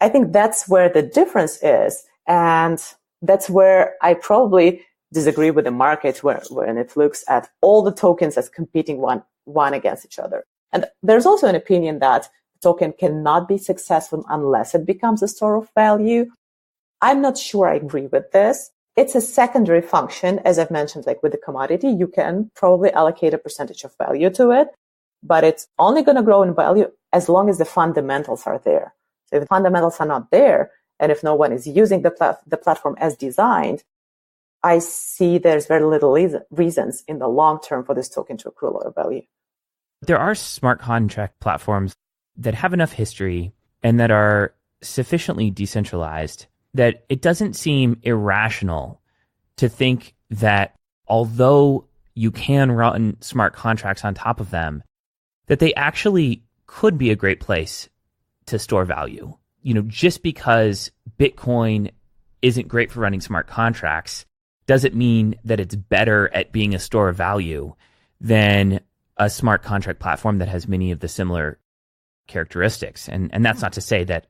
I think that's where the difference is, and that's where I probably disagree with the market when it looks at all the tokens as competing one against each other. And there's also an opinion that the token cannot be successful unless it becomes a store of value. I'm not sure I agree with this. It's a secondary function. As I've mentioned, like with the commodity, you can probably allocate a percentage of value to it, but it's only going to grow in value as long as the fundamentals are there. So if the fundamentals are not there, and if no one is using the platform as designed, I see there's very little reasons in the long term for this token to accrue a lot of value. There are smart contract platforms that have enough history and that are sufficiently decentralized that it doesn't seem irrational to think that although you can run smart contracts on top of them, that they actually could be a great place to store value. You know, just because Bitcoin isn't great for running smart contracts doesn't mean that it's better at being a store of value than a smart contract platform that has many of the similar characteristics. And that's not to say that,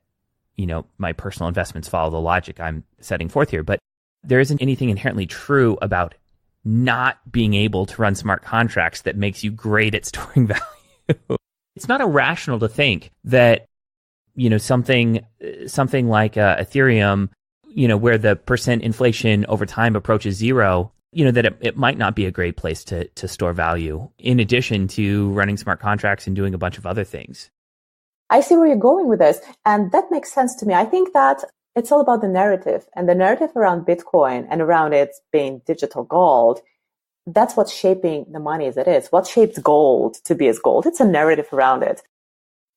you know, my personal investments follow the logic I'm setting forth here, but there isn't anything inherently true about not being able to run smart contracts that makes you great at storing value. It's not irrational to think that, you know, something like Ethereum, you know, where the percent inflation over time approaches zero, you know, that it might not be a great place to store value in addition to running smart contracts and doing a bunch of other things. I see where you're going with this. And that makes sense to me. I think that it's all about the narrative, and the narrative around Bitcoin and around it being digital gold. That's what's shaping the money as it is. What shapes gold to be as gold? It's a narrative around it.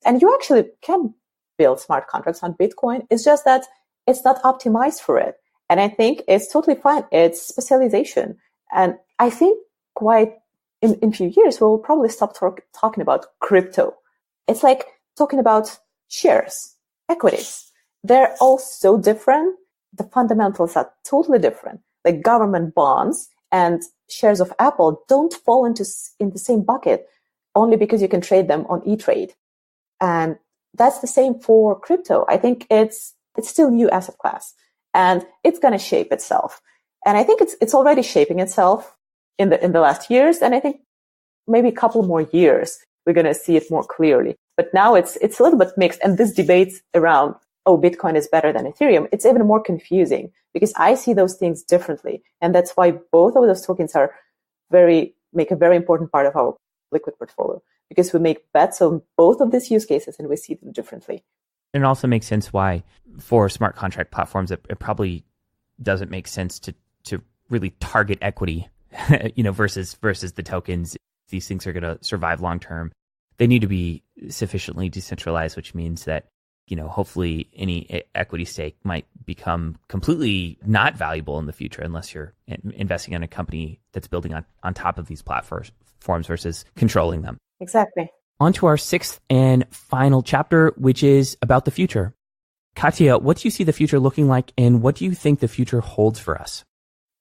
And you actually can build smart contracts on Bitcoin. It's just that it's not optimized for it. And I think it's totally fine. It's specialization. And I think quite in a few years, we'll probably stop talking about crypto. It's like talking about shares, equities. They're all so different. The fundamentals are totally different. Like government bonds and shares of Apple don't fall in the same bucket only because you can trade them on E-Trade. And that's the same for crypto. I think it's still new asset class, and it's going to shape itself. And I think it's already shaping itself in the last years. And I think maybe a couple more years, we're going to see it more clearly. But now it's a little bit mixed. And this debates around, oh, Bitcoin is better than Ethereum, it's even more confusing because I see those things differently. And that's why both of those tokens make a very important part of our liquid portfolio, because we make bets on both of these use cases and we see them differently. And it also makes sense why for smart contract platforms, it probably doesn't make sense to really target equity, you know, versus the tokens. These things are going to survive long term. They need to be sufficiently decentralized, which means that, you know, hopefully any equity stake might become completely not valuable in the future unless you're investing in a company that's building on top of these platforms versus controlling them. Exactly. On to our sixth and final chapter, which is about the future. Katya, what do you see the future looking like, and what do you think the future holds for us?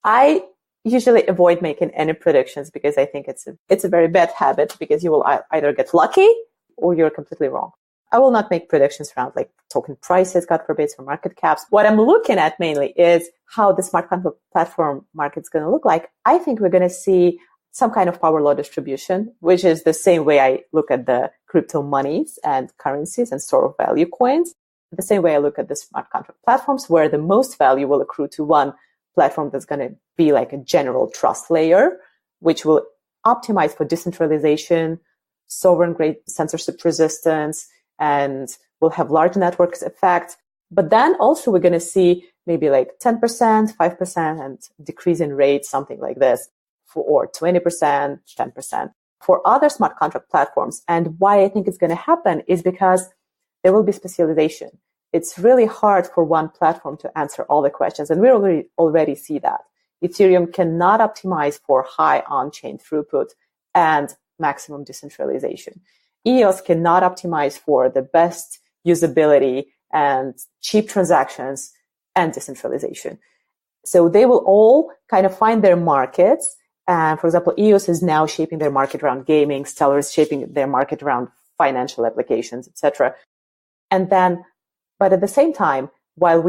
I usually avoid making any predictions because I think it's a very bad habit, because you will either get lucky or you're completely wrong. I will not make predictions around like token prices, God forbid, or market caps. What I'm looking at mainly is how the smart contract platform market's going to look like. I think we're going to see some kind of power law distribution, which is the same way I look at the crypto monies and currencies and store of value coins. The same way I look at the smart contract platforms, where the most value will accrue to one platform that's going to be like a general trust layer, which will optimize for decentralization, sovereign grade censorship resistance, and will have large networks effect. But then also we're going to see maybe like 10%, 5%, and decrease in rate, something like this, or 20%, 10% for other smart contract platforms. And why I think it's going to happen is because there will be specialization. It's really hard for one platform to answer all the questions. And we already see that. Ethereum cannot optimize for high on-chain throughput and maximum decentralization. EOS cannot optimize for the best usability and cheap transactions and decentralization. So they will all kind of find their markets. And for example, EOS is now shaping their market around gaming, Stellar is shaping their market around financial applications, etc. And then, but at the same time, while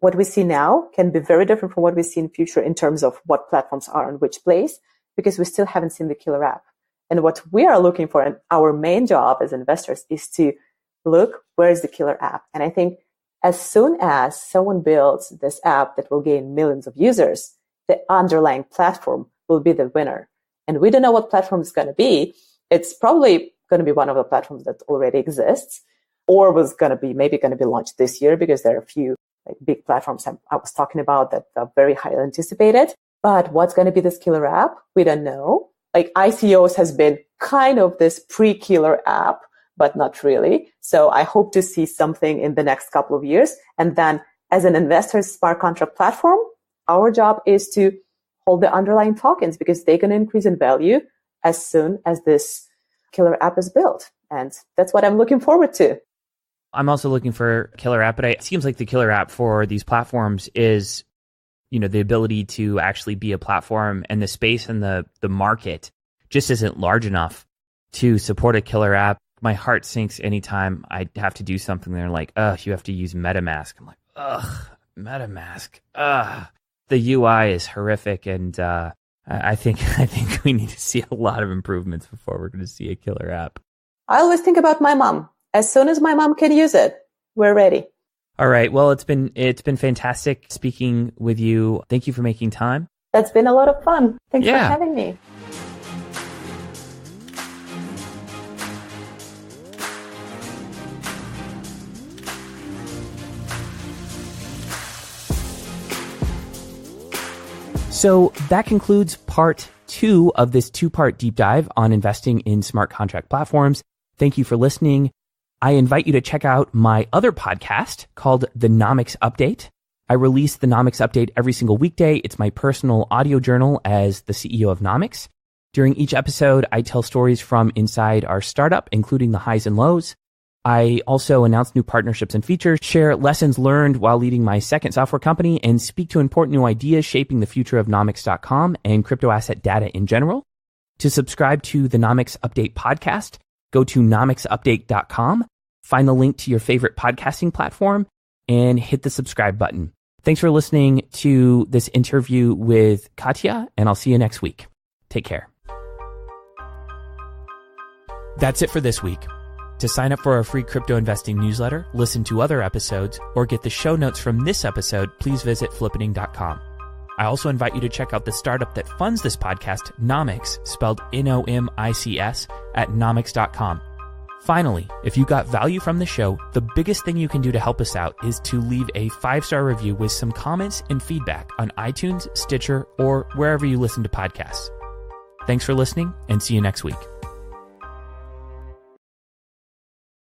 what we see now can be very different from what we see in the future in terms of what platforms are in which place, because we still haven't seen the killer app. And what we are looking for, and our main job as investors, is to look, where is the killer app? And I think as soon as someone builds this app that will gain millions of users, the underlying platform will be the winner. And we don't know what platform it's going to be. It's probably going to be one of the platforms that already exists, or was going to be launched this year, because there are a few like big platforms I was talking about that are very highly anticipated. But what's going to be this killer app? We don't know. Like ICOs has been kind of this pre-killer app, but not really. So I hope to see something in the next couple of years. And then as an investor smart contract platform, our job is to hold the underlying tokens, because they can increase in value as soon as this killer app is built. And that's what I'm looking forward to. I'm also looking for killer app, but it seems like the killer app for these platforms is, the ability to actually be a platform, and the space and the market just isn't large enough to support a killer app. My heart sinks anytime I have to do something. They're like, you have to use MetaMask. I'm like, MetaMask. The UI is horrific, and I think we need to see a lot of improvements before we're going to see a killer app. I always think about my mom. As soon as my mom can use it, we're ready. All right. Well, it's been fantastic speaking with you. Thank you for making time. That's been a lot of fun. Thanks for having me. So that concludes part 2 of this 2-part deep dive on investing in smart contract platforms. Thank you for listening. I invite you to check out my other podcast called the Nomics Update. I release the Nomics Update every single weekday. It's my personal audio journal as the CEO of Nomics. During each episode, I tell stories from inside our startup, including the highs and lows. I also announce new partnerships and features, share lessons learned while leading my second software company, and speak to important new ideas shaping the future of Nomics.com and crypto asset data in general. To subscribe to the Nomics Update podcast, go to nomicsupdate.com, find the link to your favorite podcasting platform, and hit the subscribe button. Thanks for listening to this interview with Katya, and I'll see you next week. Take care. That's it for this week. To sign up for our free crypto investing newsletter, listen to other episodes, or get the show notes from this episode, please visit flippening.com. I also invite you to check out the startup that funds this podcast, Nomics, spelled Nomics, at nomics.com. Finally, if you got value from the show, the biggest thing you can do to help us out is to leave a 5-star review with some comments and feedback on iTunes, Stitcher, or wherever you listen to podcasts. Thanks for listening, and see you next week.